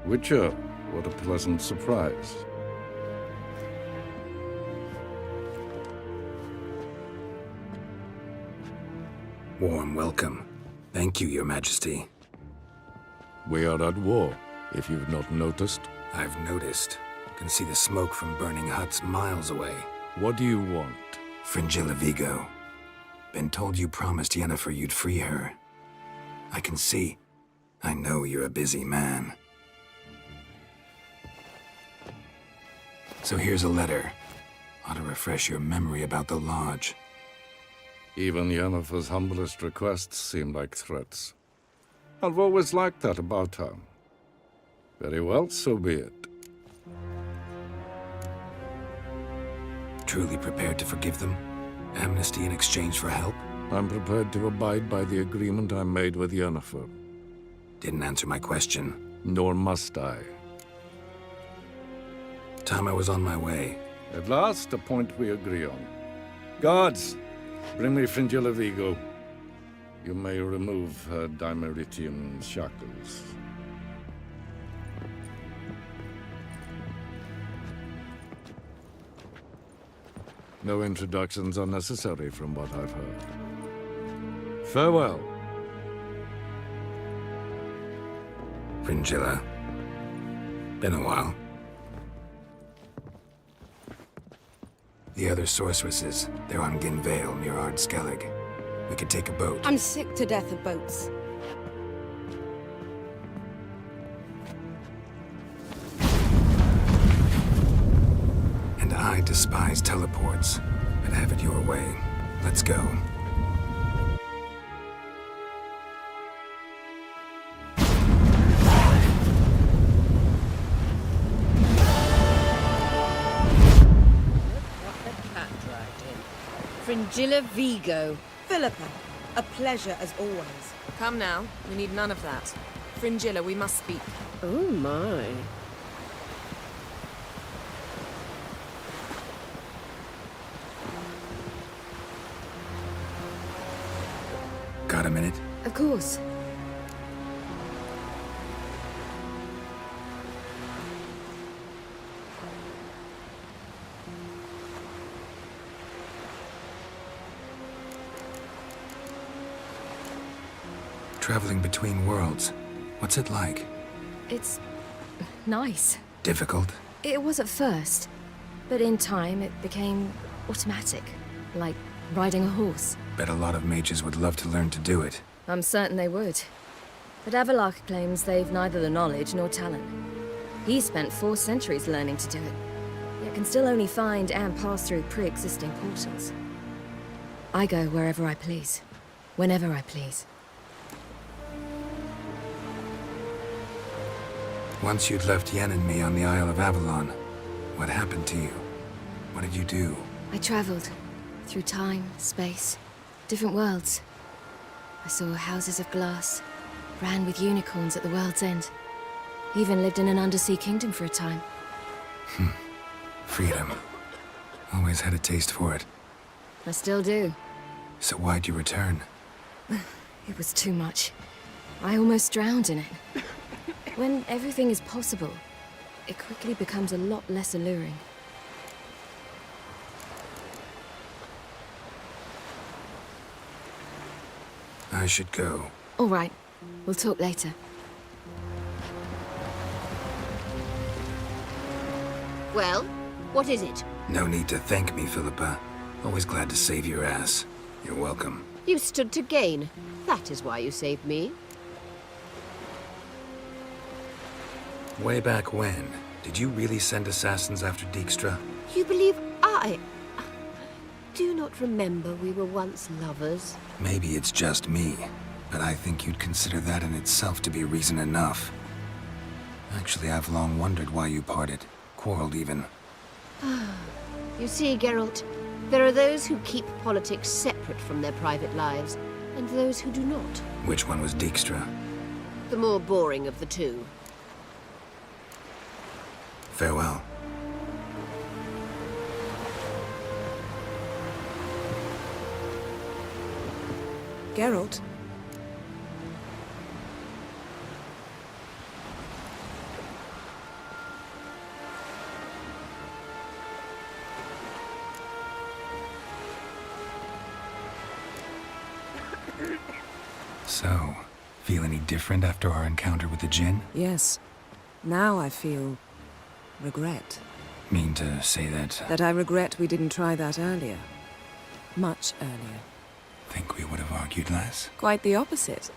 Witcher, what a pleasant surprise. Warm welcome. Thank you, Your Majesty. We are at war, if you've not noticed. I've noticed. Can see the smoke from burning huts miles away. What do you want? Fringilla Vigo. Been told you promised Yennefer you'd free her. I can see. I know you're a busy man. So here's a letter. Ought to refresh your memory about the Lodge. Even Yennefer's humblest requests seem like threats. I've always liked that about her. Very well, so be it. Truly prepared to forgive them? Amnesty in exchange for help? I'm prepared to abide by the agreement I made with Yennefer. Didn't answer my question. Nor must I. Time I was on my way. At last, a point we agree on. Guards, bring me Fringilla Vigo. You may remove her Dimeritium shackles. No introductions are necessary from what I've heard. Farewell. Fringilla. Been a while. The other sorceresses, they're on Ginvale near Ard Skellig. We could take a boat. I'm sick to death of boats. And I despise teleports, but have it your way. Let's go. Fringilla Vigo. Philippa, a pleasure as always. Come now, we need none of that. Fringilla, we must speak. Oh my. Got a minute? Of course. Traveling between worlds. What's it like? It's nice. Difficult? It was at first, but in time it became automatic, like riding a horse. Bet a lot of mages would love to learn to do it. I'm certain they would. But Avallac'h claims they've neither the knowledge nor talent. He spent 4 centuries learning to do it, yet can still only find and pass through pre-existing portals. I go wherever I please, whenever I please. Once you'd left Yen and me on the Isle of Avalon, what happened to you? What did you do? I traveled through time, space, different worlds. I saw houses of glass, ran with unicorns at the world's end. He even lived in an undersea kingdom for a time. Freedom. Always had a taste for it. I still do. So why'd you return? It was too much. I almost drowned in it. When everything is possible, it quickly becomes a lot less alluring. I should go. All right. We'll talk later. Well, what is it? No need to thank me, Philippa. Always glad to save your ass. You're welcome. You stood to gain. That is why you saved me. Way back when, did you really send assassins after Dijkstra? You believe I... Do not remember we were once lovers. Maybe it's just me, but I think you'd consider that in itself to be reason enough. Actually, I've long wondered why you parted. Quarreled even. You see, Geralt, there are those who keep politics separate from their private lives, and those who do not. Which one was Dijkstra? The more boring of the two. Farewell. Geralt? So, feel any different after our encounter with the Jinn? Yes. Now I feel... regret. Mean to say that... That I regret we didn't try that earlier. Much earlier. Think we would have argued less? Quite the opposite.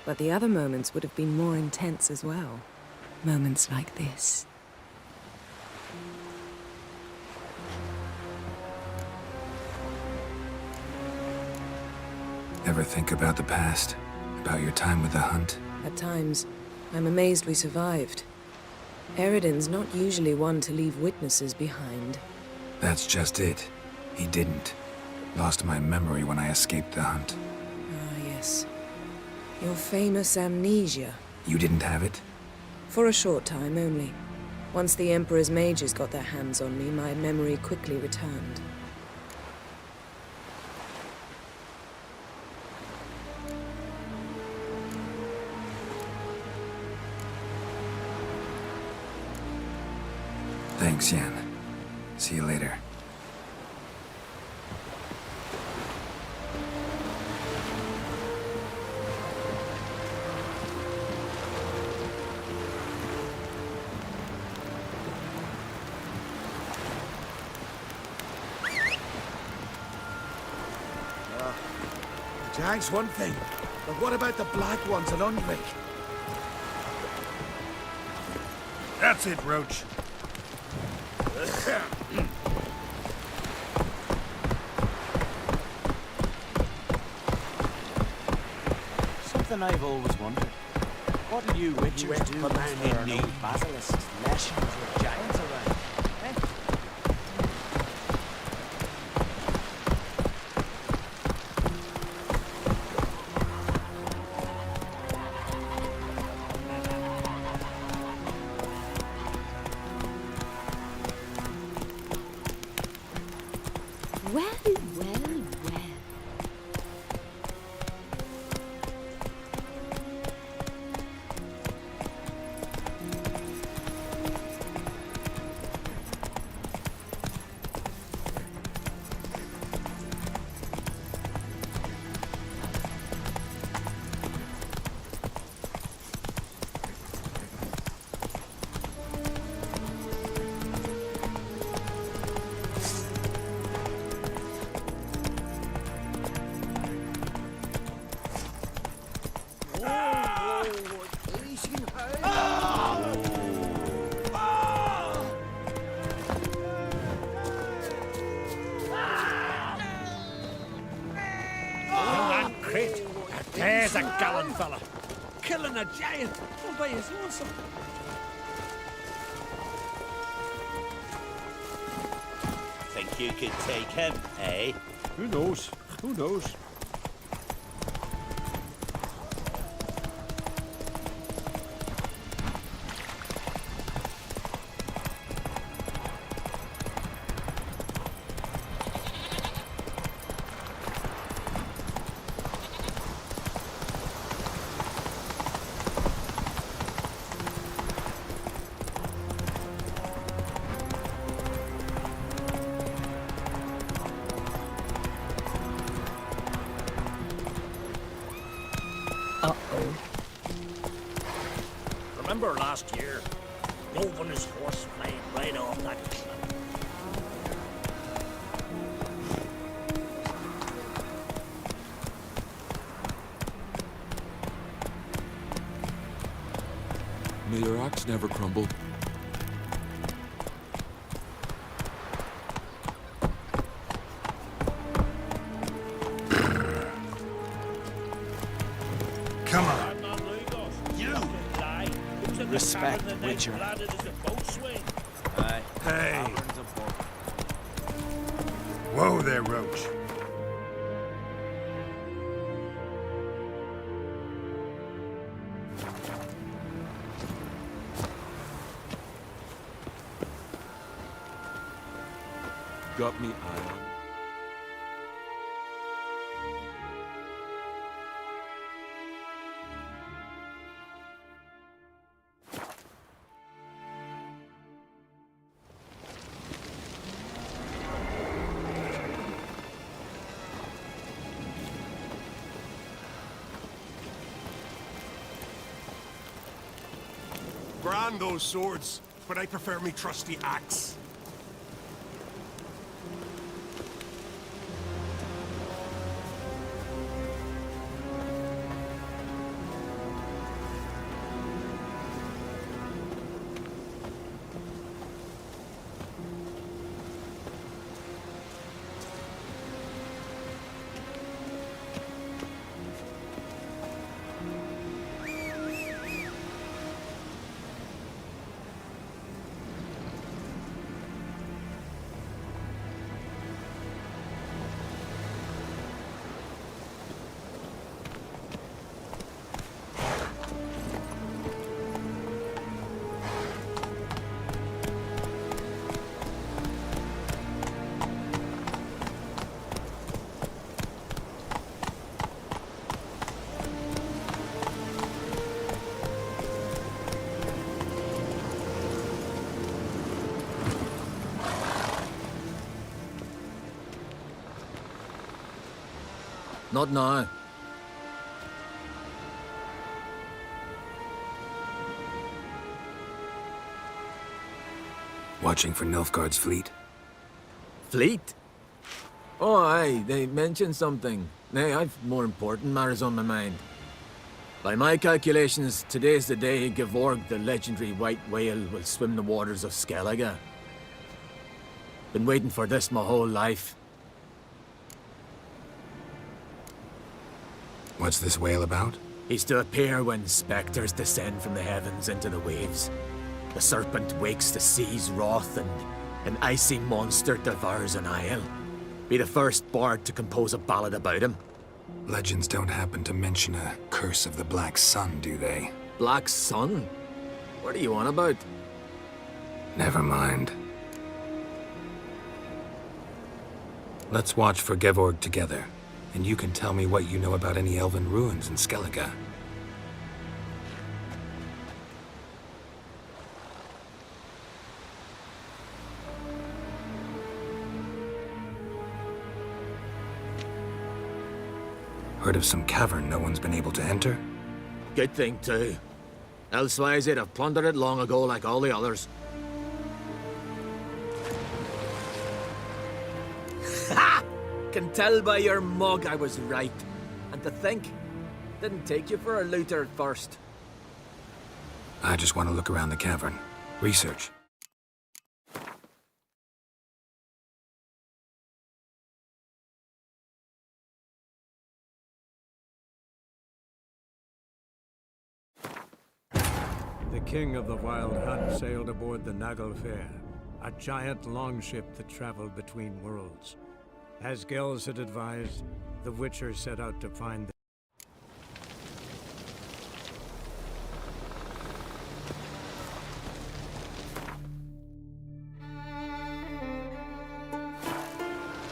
But the other moments would have been more intense as well. Moments like this. Ever think about the past? About your time with the Hunt? At times, I'm amazed we survived. Eridan's not usually one to leave witnesses behind. That's just it. He didn't. Lost my memory when I escaped the Hunt. Ah, yes. Your famous amnesia. You didn't have it? For a short time only. Once the Emperor's mages got their hands on me, my memory quickly returned. Thanks, Yen. See you later. Jags one thing, but what about the black ones in Undvik? That's it, Roach. Something I've always wondered. What do you witchers do when there are no basilisks, leshens, or giants around? Eh? Well, well, well. There's a gallant fella. Killing a giant all by his lonesome. Think you could take him, eh? Who knows? Who knows? Uh-oh. Remember last year? Dove on his horse flying right off that cliff. May your axe never crumble. Come on. Respect, Witcher. Aye. Hey. Whoa there, Roach. Got me eye on. Grand those swords, but I prefer me trusty axe. Not now. Watching for Nilfgaard's fleet? Fleet? Oh, aye, they mentioned something. Nay, I've more important matters on my mind. By my calculations, today's the day Gevorg, the legendary white whale, will swim the waters of Skellige. Been waiting for this my whole life. What's this whale about? He's to appear when spectres descend from the heavens into the waves. The serpent wakes the sea's wrath, and an icy monster devours an isle. Be the first bard to compose a ballad about him. Legends don't happen to mention a curse of the Black Sun, do they? Black Sun? What are you on about? Never mind. Let's watch for Gevorg together, and you can tell me what you know about any elven ruins in Skellige. Heard of some cavern no one's been able to enter? Good thing, too. Elsewise, they'd have plundered it long ago like all the others. Ha! Can tell by your mug I was right. And to think, didn't take you for a looter at first. I just want to look around the cavern. Research. The king of the Wild Hunt sailed aboard the Naglfar, a giant longship that traveled between worlds. As Gels had advised, the Witcher set out to find the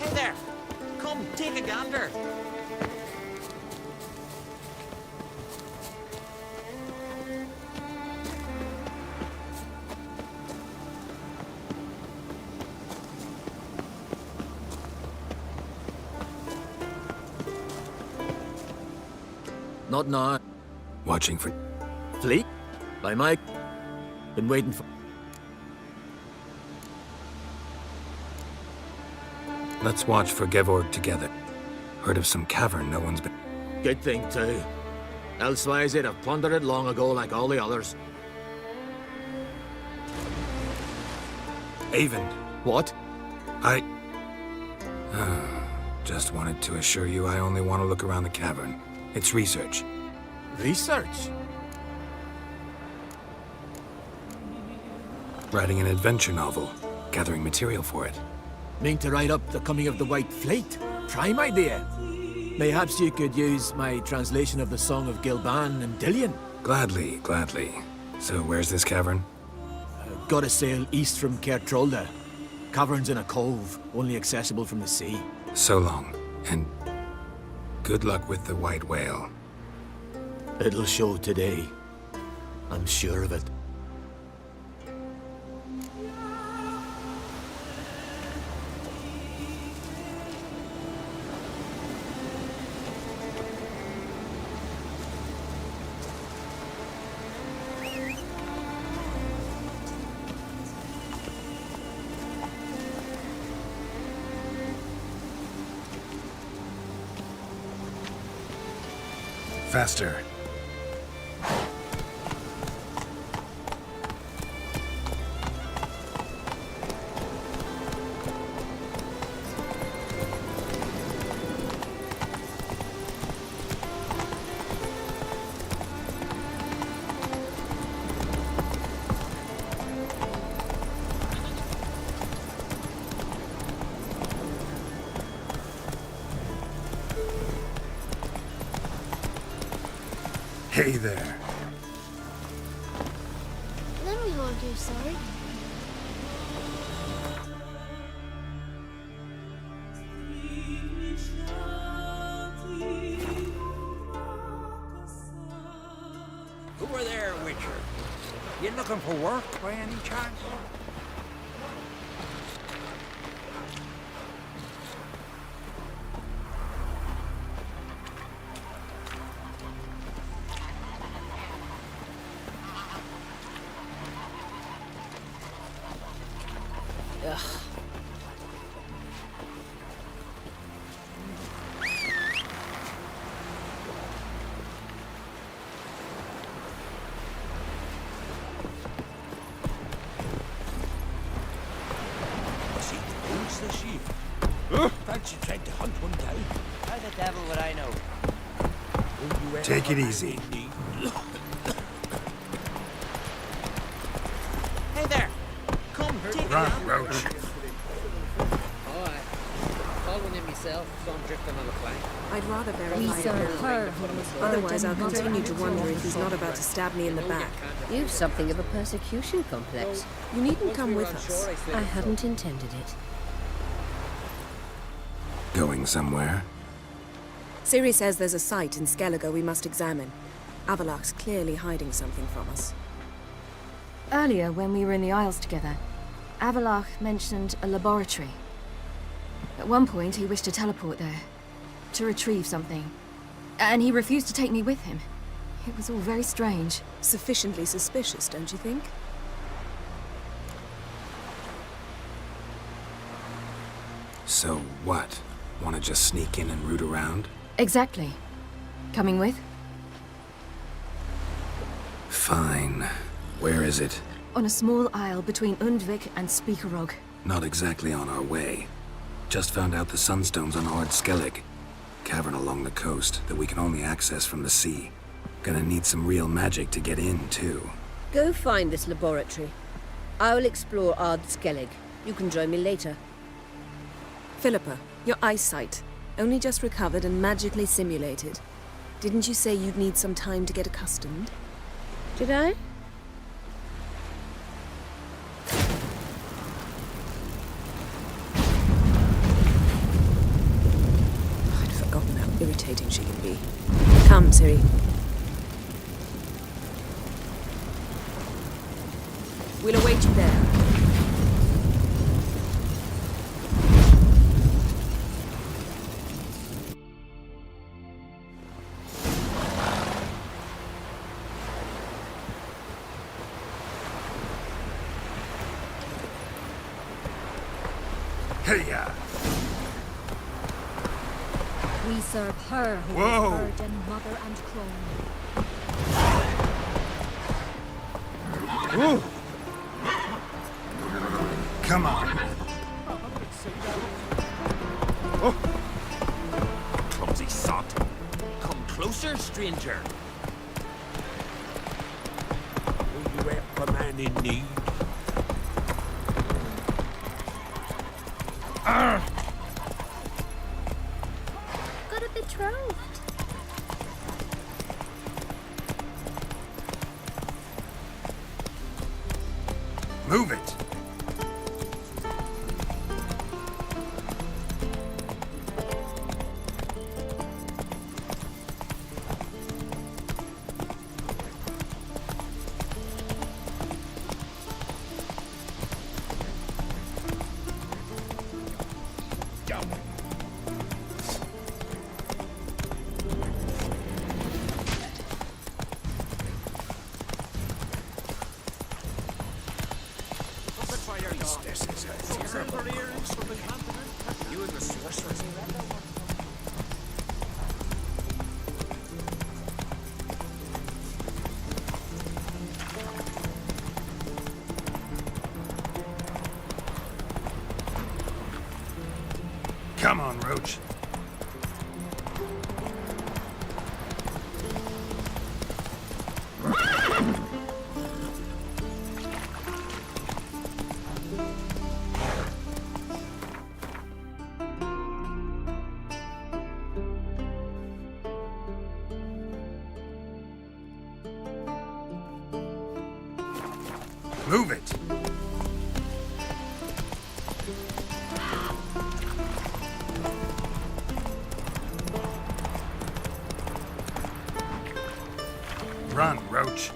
Hey there! Come, take a gander! Not now. Watching for... Fleet? By Mike. Been waiting for... Let's watch for Gevorg together. Heard of some cavern no one's been... Good thing, too. Elsewise, they'd have plundered it long ago like all the others. Avon. What? Just wanted to assure you I only want to look around the cavern. It's research. Research? Writing an adventure novel. Gathering material for it. Mean to write up the coming of the White Fleet? Prime idea. Mayhaps you could use my translation of the Song of Gilban and Dillion. Gladly, gladly. So where's this cavern? Gotta sail east from Cair Trolda. Cavern's in a cove, only accessible from the sea. So long, and good luck with the white whale. It'll show today. I'm sure of it. Faster. Hey there. Then we won't do sorry. Who are there, Witcher? You looking for work by any chance? Fancy trying to hunt one down? How the devil would I know? Take it easy. Hey there! Come, take Run, it Roach. Alright. Following him myself, so I'm drifting on the plank. I'd rather We verify saw it. her who was hurt Otherwise, I'll and hunted continue to and wonder if he's not about to stab me in the back. You've something of a persecution complex. You needn't come with us. I hadn't intended it. Going somewhere? Ciri says there's a site in Skellige we must examine. Avalok's clearly hiding something from us. Earlier, when we were in the Isles together, Avalok mentioned a laboratory. At one point, he wished to teleport there, to retrieve something. And he refused to take me with him. It was all very strange. Sufficiently suspicious, don't you think? So what? Want to just sneak in and root around? Exactly. Coming with? Fine. Where is it? On a small isle between Undvik and Speakerog. Not exactly on our way. Just found out the Sunstone's on Ard Skellig. Cavern along the coast that we can only access from the sea. Gonna need some real magic to get in, too. Go find this laboratory. I will explore Ard Skellig. You can join me later. Philippa, your eyesight. Only just recovered and magically simulated. Didn't you say you'd need some time to get accustomed? Did I? I'd forgotten how irritating she can be. Come, Ciri. We'll await you there. Hey-ya! We serve her who Whoa. is virgin, mother, and crone. Ooh. Come on. Oh. Clumsy sot. Come closer, stranger. Will you help a man in need? Got a betrothed. Move it. Come on, Roach. Move it. Run, Roach.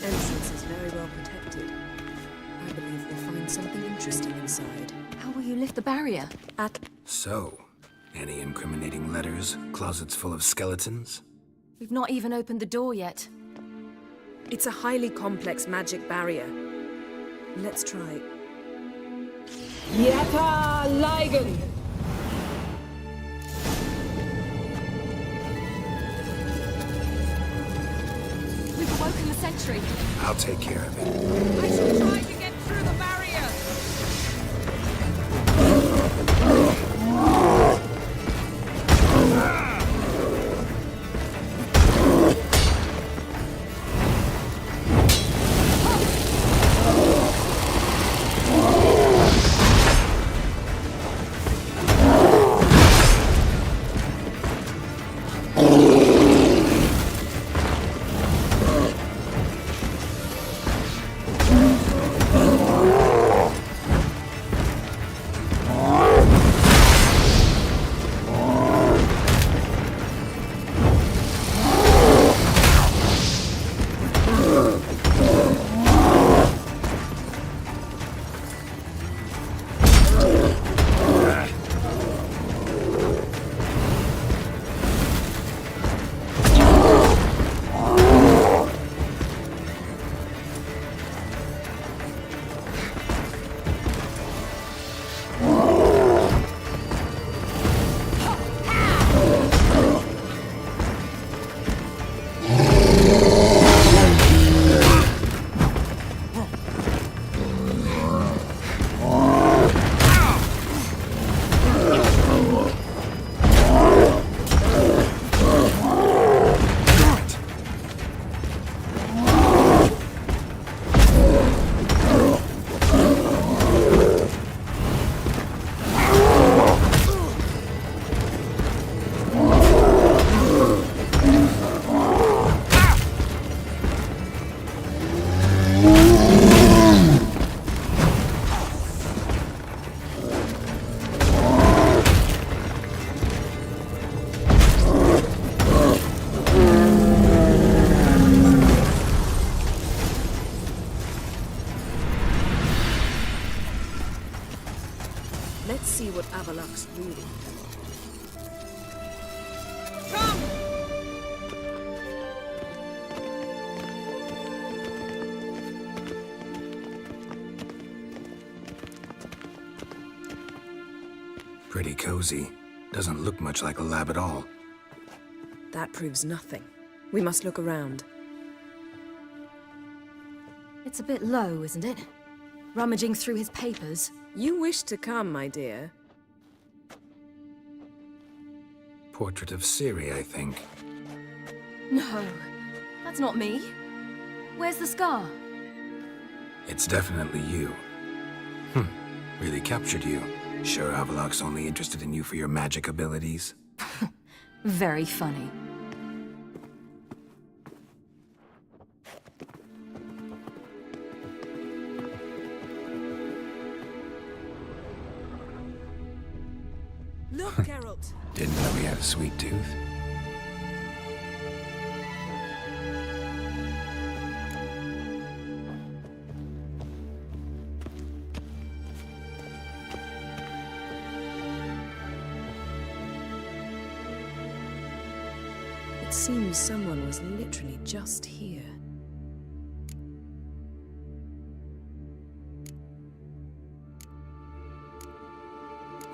Entrance is very well protected. I believe we'll find something interesting inside. How will you lift the barrier? So, any incriminating letters? Closets full of skeletons? We've not even opened the door yet. It's a highly complex magic barrier. Let's try. Yata Ligen! We've awoken the sentry. I'll take care of it. I shall try to get through the barrier! Oh! Pretty cozy. Doesn't look much like a lab at all. That proves nothing. We must look around. It's a bit low, isn't it? Rummaging through his papers. You wish to come, my dear. Portrait of Ciri, I think. No, that's not me. Where's the scar? It's definitely you. Really captured you. Sure Avallac'h's only interested in you for your magic abilities? Very funny. Look, Geralt! Didn't know he had a sweet tooth. It seems someone was literally just here.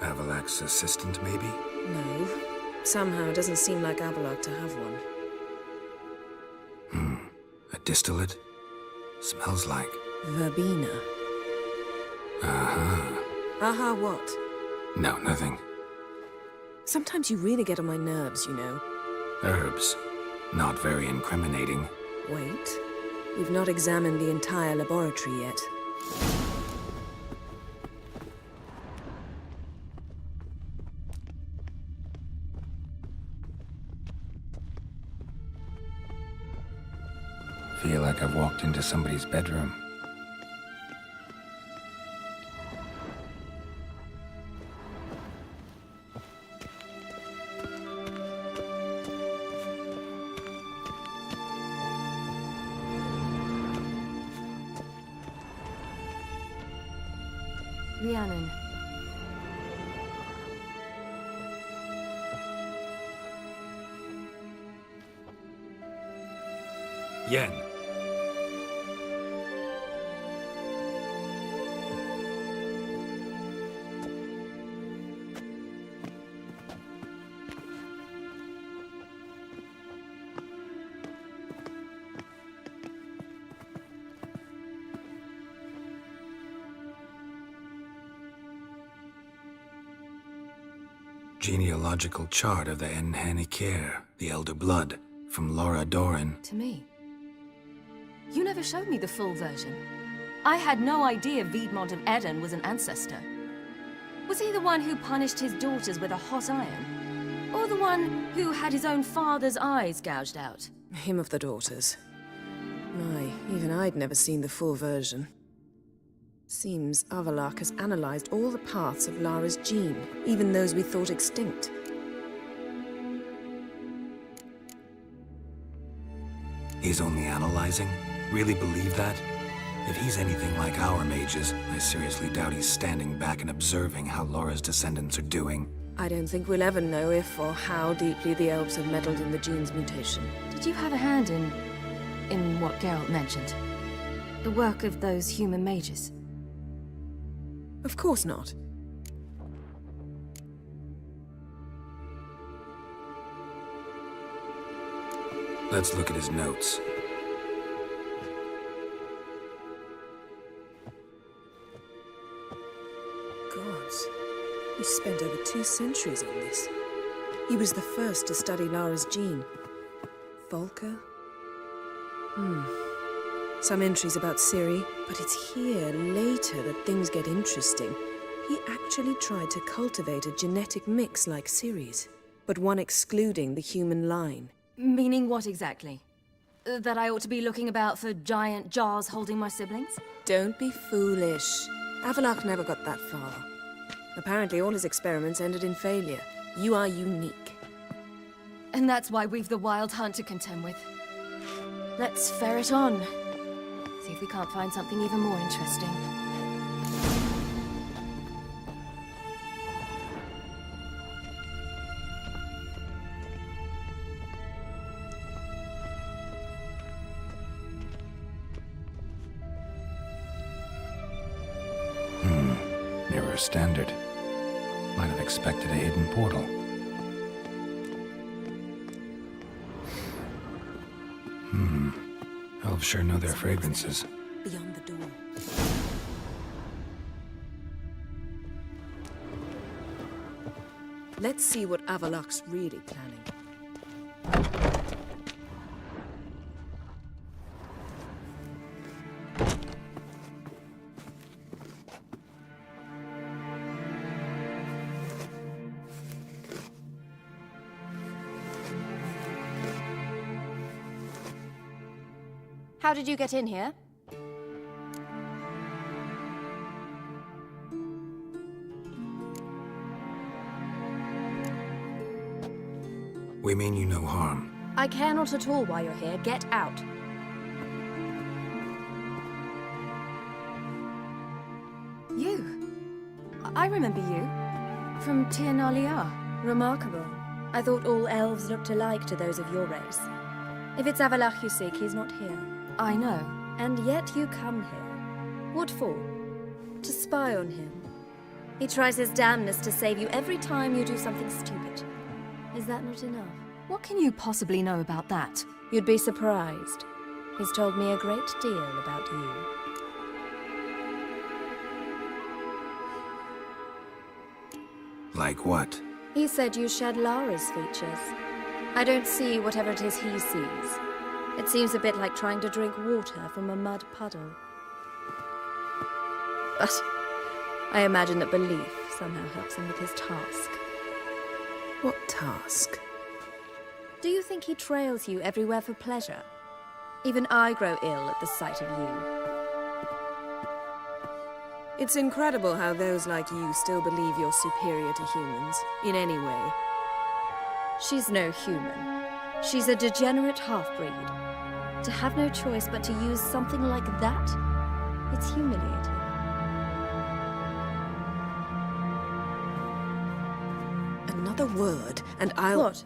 Avallac'h's assistant, maybe? No. Somehow it doesn't seem like Avallac'h to have one. A distillate? Smells like... Verbena. Uh-huh. Aha, what? No, nothing. Sometimes you really get on my nerves, you know. Herbs. Not very incriminating. Wait. We've not examined the entire laboratory yet. Feel like I've walked into somebody's bedroom. Rhiannon. Yen. Genealogical chart of the Enhanikir, the Elder Blood, from Laura Doran. To me. You never showed me the full version. I had no idea Viedmont of Eden was an ancestor. Was he the one who punished his daughters with a hot iron? Or the one who had his own father's eyes gouged out? Him of the daughters. My, even I'd never seen the full version. Seems Avallac'h has analyzed all the paths of Lara's gene, even those we thought extinct. He's only analyzing? Really believe that? If he's anything like our mages, I seriously doubt he's standing back and observing how Laura's descendants are doing. I don't think we'll ever know if or how deeply the elves have meddled in the gene's mutation. Did you have a hand in what Geralt mentioned? The work of those human mages? Of course not. Let's look at his notes. Gods. He spent over 2 centuries on this. He was the first to study Lara's gene. Volker? Some entries about Ciri, but it's here, later, that things get interesting. He actually tried to cultivate a genetic mix like Ciri's, but one excluding the human line. Meaning what exactly? That I ought to be looking about for giant jars holding my siblings? Don't be foolish. Avallac'h never got that far. Apparently all his experiments ended in failure. You are unique. And that's why we've the Wild Hunt to contend with. Let's ferret on. See if we can't find something even more interesting. Mirror standard. Might have expected a hidden portal. Elves sure know their fragrances. Beyond the door. Let's see what Avalok's really planning. How did you get in here? We mean you no harm. I care not at all why you're here. Get out. You? I remember you. From Tir Nalia. Remarkable. I thought all elves looked alike to those of your race. If it's Avalok you seek, he's not here. I know. And yet you come here. What for? To spy on him. He tries his damnedest to save you every time you do something stupid. Is that not enough? What can you possibly know about that? You'd be surprised. He's told me a great deal about you. Like what? He said you shared Lara's features. I don't see whatever it is he sees. It seems a bit like trying to drink water from a mud puddle. But I imagine that belief somehow helps him with his task. What task? Do you think he trails you everywhere for pleasure? Even I grow ill at the sight of you. It's incredible how those like you still believe you're superior to humans, in any way. She's no human. She's a degenerate half-breed. To have no choice but to use something like that, it's humiliating. Another word, and I'll... What?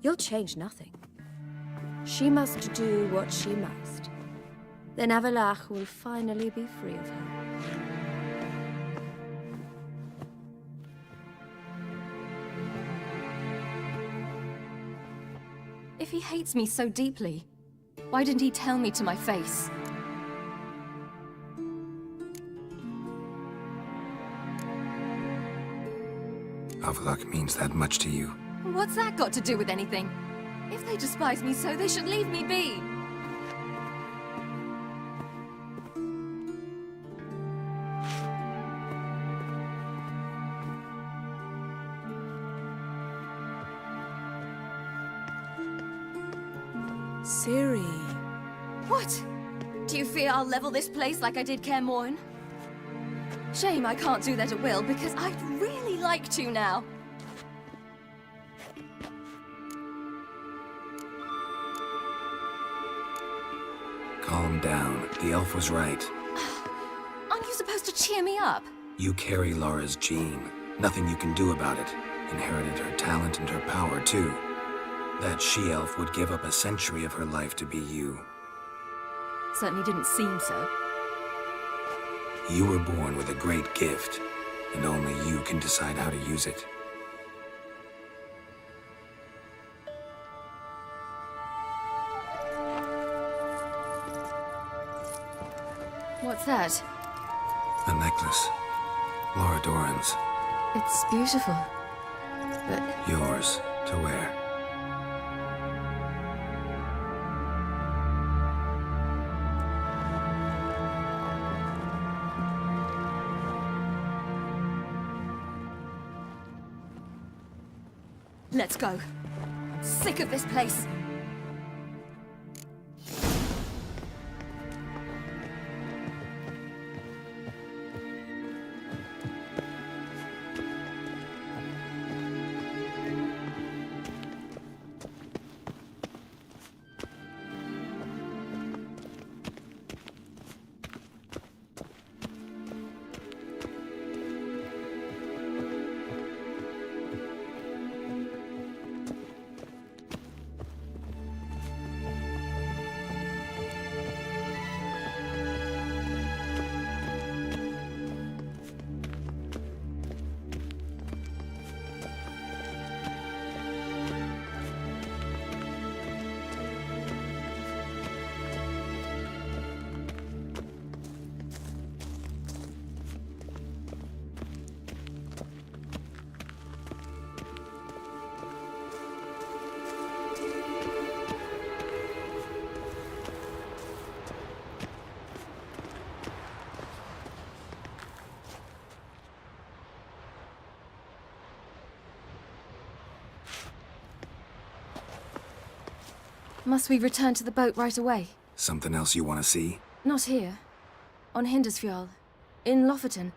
You'll change nothing. She must do what she must. Then Avalok will finally be free of her. If he hates me so deeply, why didn't he tell me to my face? Avalok means that much to you. What's that got to do with anything? If they despise me so, they should leave me be. Ciri. What? Do you fear I'll level this place like I did Kaer Morhen? Shame I can't do that at will, because I'd really like to now. Calm down. The elf was right. Aren't you supposed to cheer me up? You carry Lara's gene. Nothing you can do about it. Inherited her talent and her power, too. That she-elf would give up a century of her life to be you. Certainly didn't seem so. You were born with a great gift, and only you can decide how to use it. What's that? A necklace. Lara Doran's. It's beautiful, but... Yours to wear. Let's go. I'm sick of this place. Must we return to the boat right away? Something else you want to see? Not here. On Hindersfjall. In Lofoten.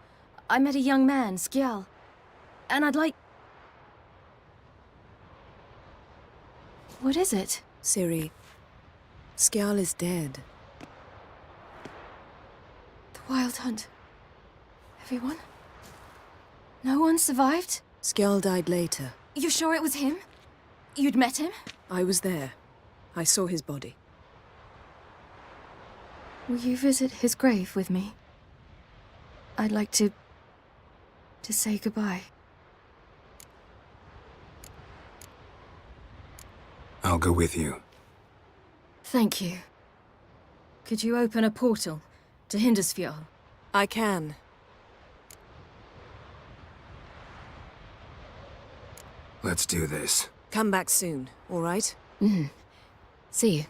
I met a young man, Skjal. And I'd like... What is it? Ciri, Skjal is dead. The Wild Hunt. Everyone? No one survived? Skjal died later. You sure it was him? You'd met him? I was there. I saw his body. Will you visit his grave with me? I'd like to say goodbye. I'll go with you. Thank you. Could you open a portal to Hindersfjall? I can. Let's do this. Come back soon, all right? See you.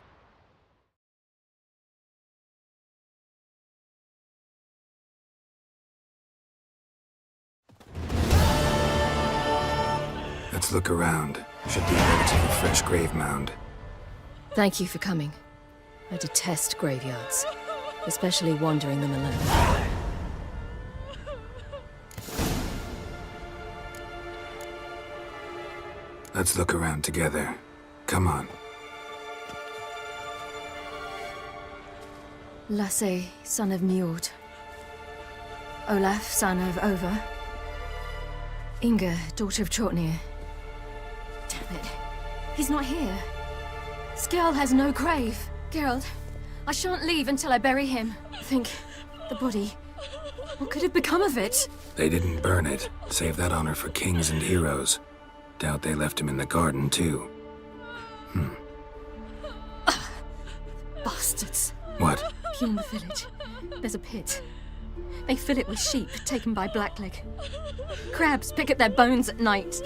Let's look around. Should be a relatively fresh grave mound. Thank you for coming. I detest graveyards, especially wandering them alone. Let's look around together. Come on. Lasse, son of Njord. Olaf, son of Over. Inga, daughter of Trotnir. Damn it. He's not here. Skjal has no grave. Geralt, I shan't leave until I bury him. Think, the body. What could have become of it? They didn't burn it. Save that honor for kings and heroes. Doubt they left him in the garden, too. Bastards. What? Beyond the village, there's a pit. They fill it with sheep taken by Blackleg. Crabs pick at their bones at night.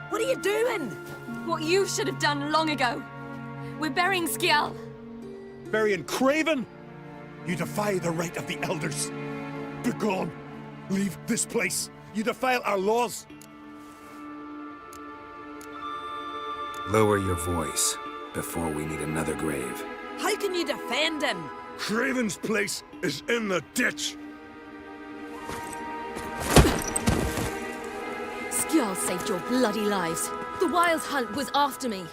What are you doing? What you should have done long ago. We're burying Skjal. Burying Craven? You defy the right of the elders. Begone! Leave this place. You defile our laws. Lower your voice before we need another grave. How can you defend him? Craven's place is in the ditch. Skjal saved your bloody lives. The Wild Hunt was after me.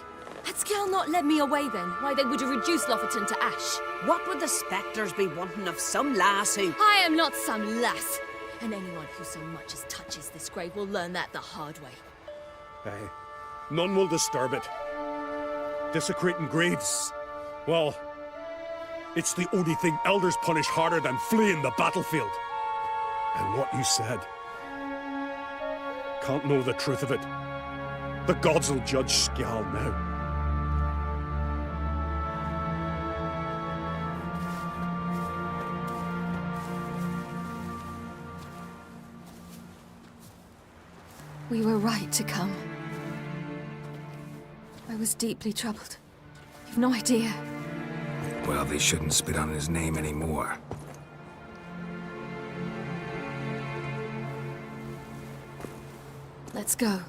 Had Skjal not led me away then, why they would have reduced Lofoten to ash. What would the spectres be wanting of some lass who... I am not some lass. And anyone who so much as touches this grave will learn that the hard way. Aye. None will disturb it. Desecrating graves, well, it's the only thing elders punish harder than fleeing the battlefield. And what you said, can't know the truth of it. The gods will judge Skjal now. We were right to come. I was deeply troubled. You've no idea. Well, they shouldn't spit on his name anymore. Let's go.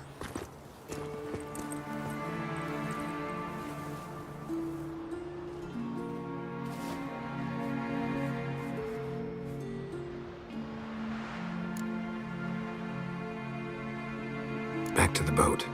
Back to the boat.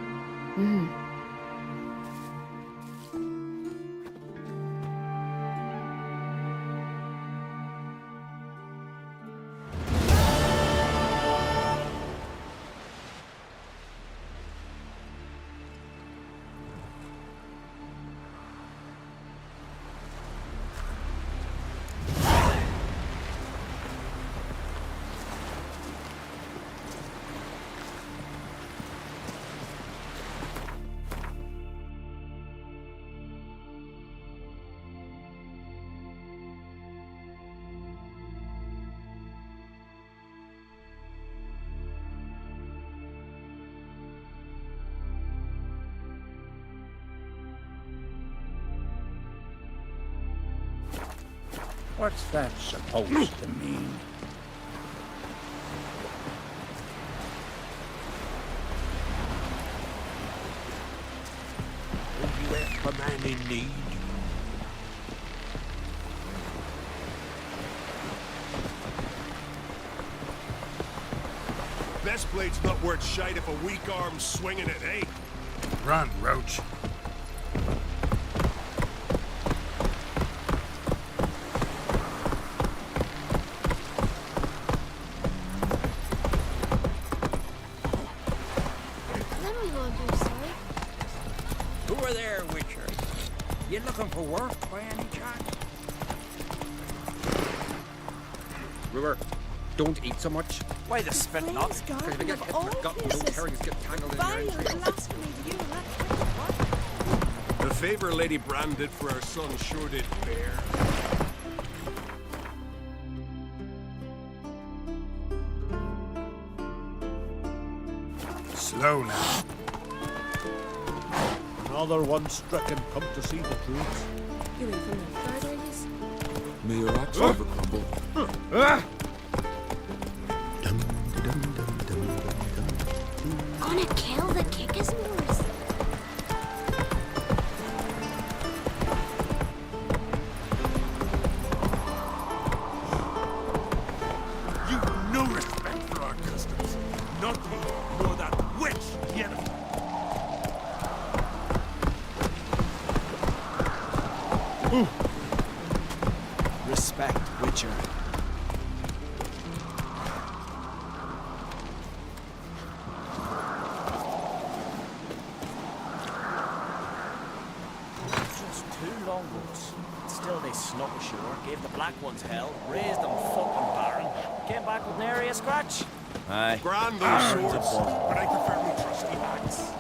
What's that supposed to mean? Will you help a man in need? Best blade's not worth shite if a weak arm's swinging it, eh? Run, Roach. Then we won't do sorry. Who are there, Witcher? You looking for work by any chance? River, don't eat so much. Why the spit not? Because if you get hit in the gut, you don't carries get tangled in your entrails. The favor Lady Bran did for our son sure did bear. Slow now. Another one stricken come to see the troops. You ain't from that far, are yous? May your axe never crumble. Gonna kill the Kickasmores. You've no respect for our customs. Not me, nor that witch, Yennefer. Respect, Witcher. Just 2 longboats. Still they snuck ashore, gave the black ones hell, raised them fucking barren, came back with nary a scratch. Aye. Grand those swords, but I prefer me trusty axe.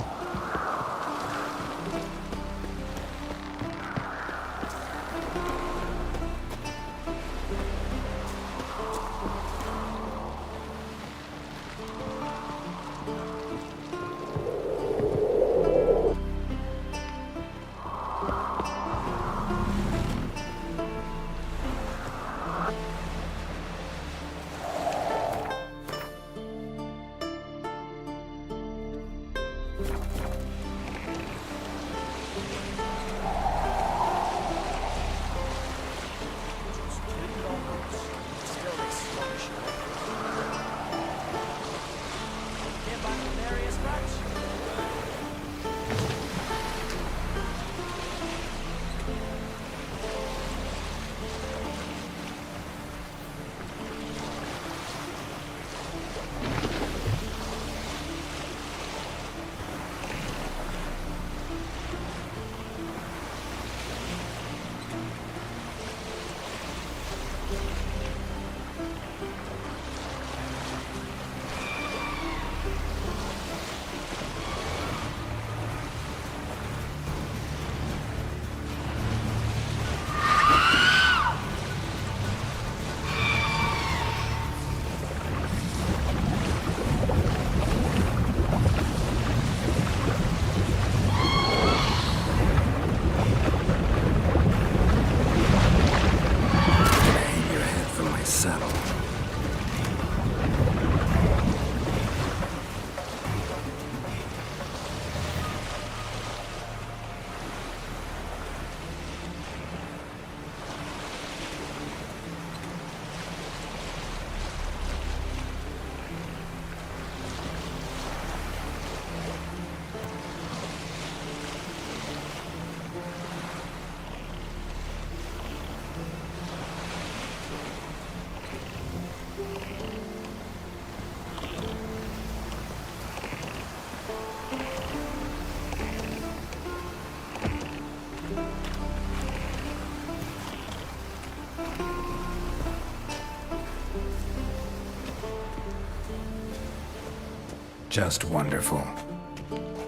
Just wonderful.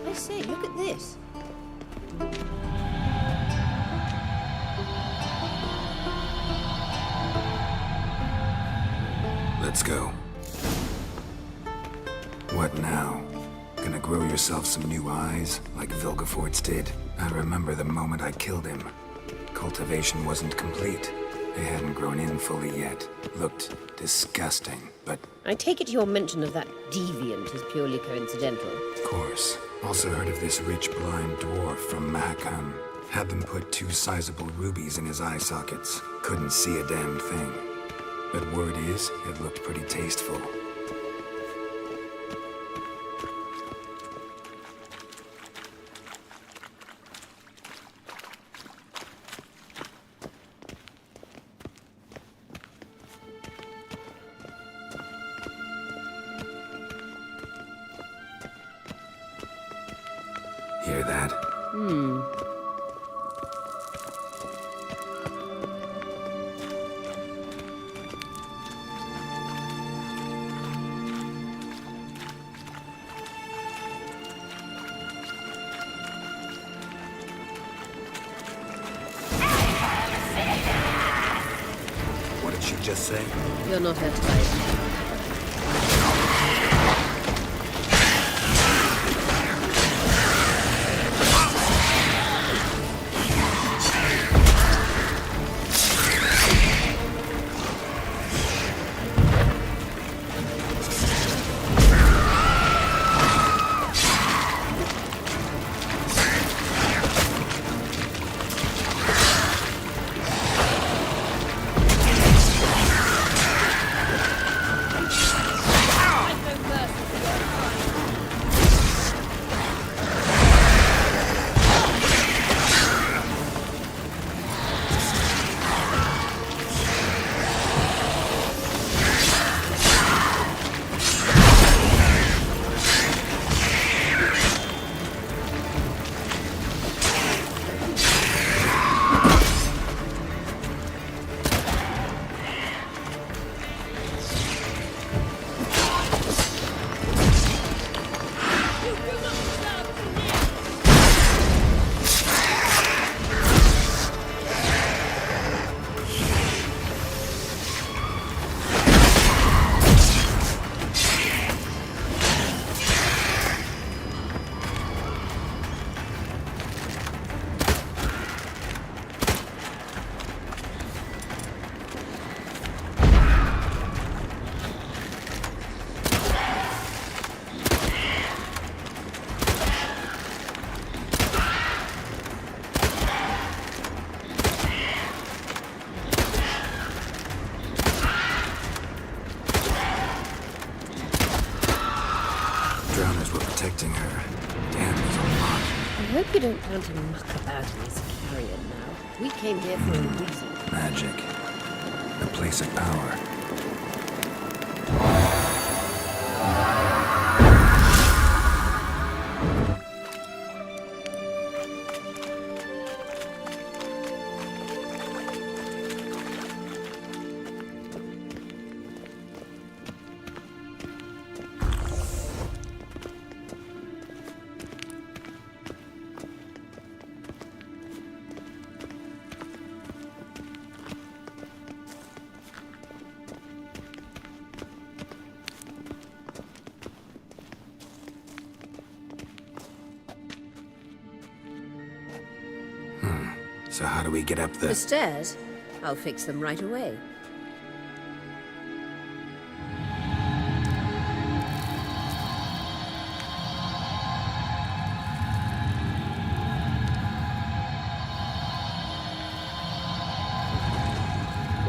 I say, look at this. Let's go. What now? Gonna grow yourself some new eyes, like Vilgefortz did? I remember the moment I killed him. Cultivation wasn't complete, They hadn't grown in fully yet. Looked disgusting, but I take it your mention of that deviant is purely coincidental. of course. Also heard of this rich blind dwarf from Mahakam. Had them put 2 sizable rubies in his eye sockets. Couldn't see a damn thing. But word is, it looked pretty tasteful. Hear that? What did she just say? You're not her type. Drowners were protecting her. Damn, there's a lot. I hope you don't plan to muck about in this carrion now. We came here for a reason. Magic. A place of power. So how do we get up The stairs? I'll fix them right away.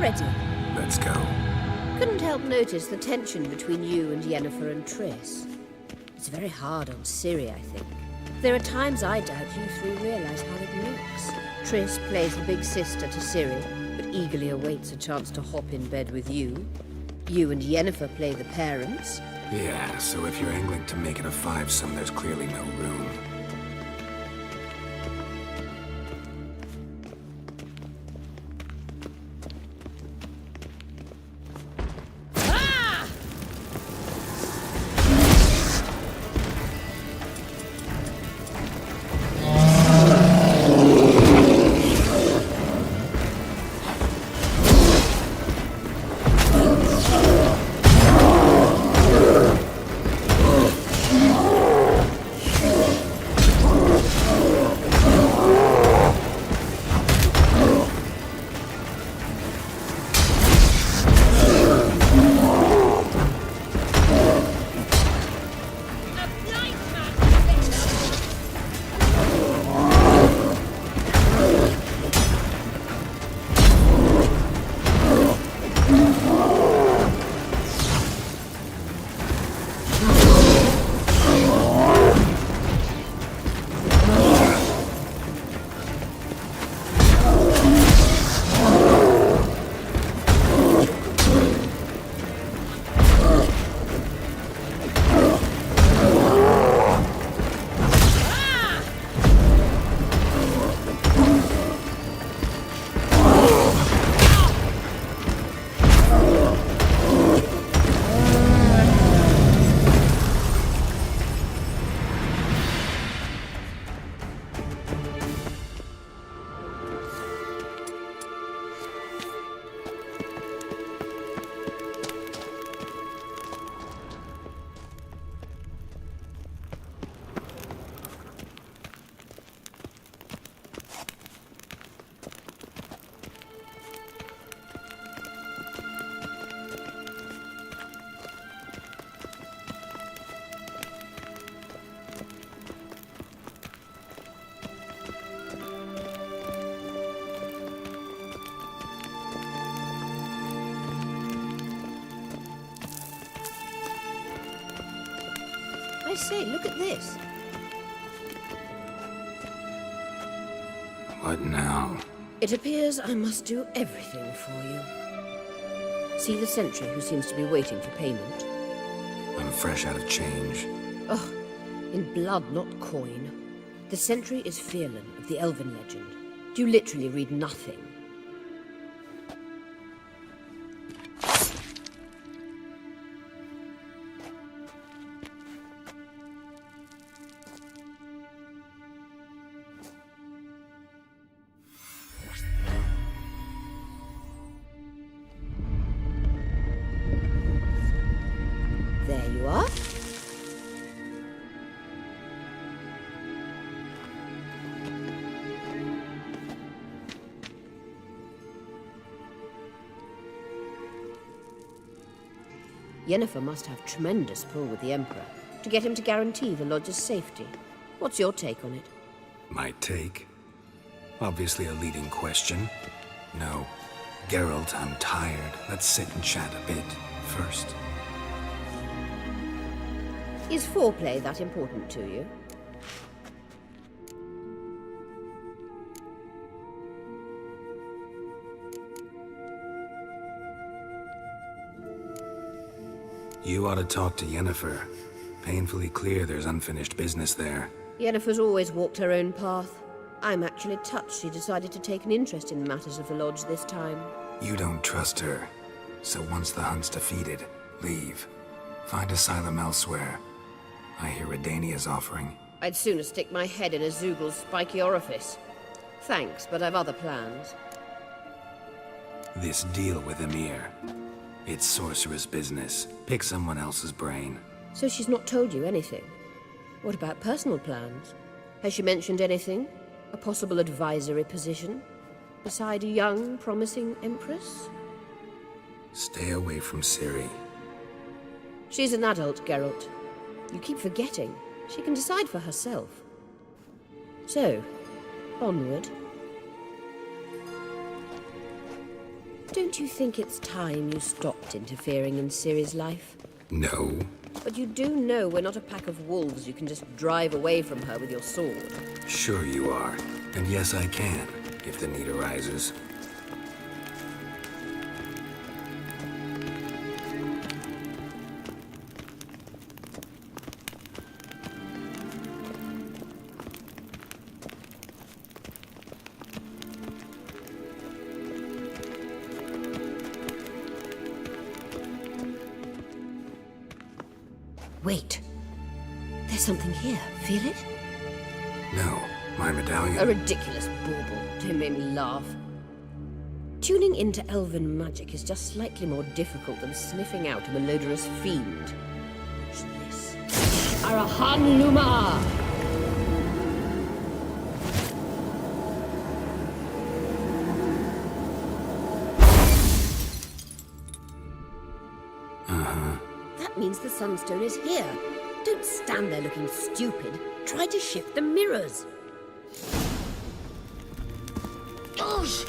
Ready. Let's go. Couldn't help notice the tension between you and Yennefer and Triss. It's very hard on Ciri, I think. There are times I doubt you three realize how it looks. Triss plays the big sister to Ciri, but eagerly awaits a chance to hop in bed with you. You and Yennefer play the parents. Yeah, so if you're angling to make it a fivesome, there's clearly no room. say, look at this. What now? It appears I must do everything for you. See the sentry who seems to be waiting for payment? I'm fresh out of change. Oh, in blood, not coin. The sentry is Fierlan of the Elven legend. You literally read nothing. There you are. Yennefer must have tremendous pull with the Emperor to get him to guarantee the Lodge's safety. What's your take on it? My take? Obviously a leading question. No. Geralt, I'm tired. Let's sit and chat a bit first. Is foreplay that important to you? You ought to talk to Yennefer. Painfully clear there's unfinished business there. Yennefer's always walked her own path. I'm actually touched she decided to take an interest in the matters of the Lodge this time. You don't trust her. So once the hunt's defeated, leave. Find asylum elsewhere. I hear Redania's offering. I'd sooner stick my head in a Zoogl's spiky orifice. Thanks, but I've other plans. This deal with Emir. It's sorceress business. Pick someone else's brain. So she's not told you anything? What about personal plans? Has she mentioned anything? A possible advisory position? Beside a young, promising Empress? Stay away from Ciri. She's an adult, Geralt. You keep forgetting. She can decide for herself. So, onward. Don't you think it's time you stopped interfering in Ciri's life? No. But you do know we're not a pack of wolves you can just drive away from her with your sword. Sure you are. And yes, I can, if the need arises. Wait. There's something here. Feel it? No. My medallion. A ridiculous bauble. Don't make me laugh. Tuning into elven magic is just slightly more difficult than sniffing out a malodorous fiend. Watch this. Arahan Luma! That means the Sunstone is here. Don't stand there looking stupid. Try to shift the mirrors. Gosh!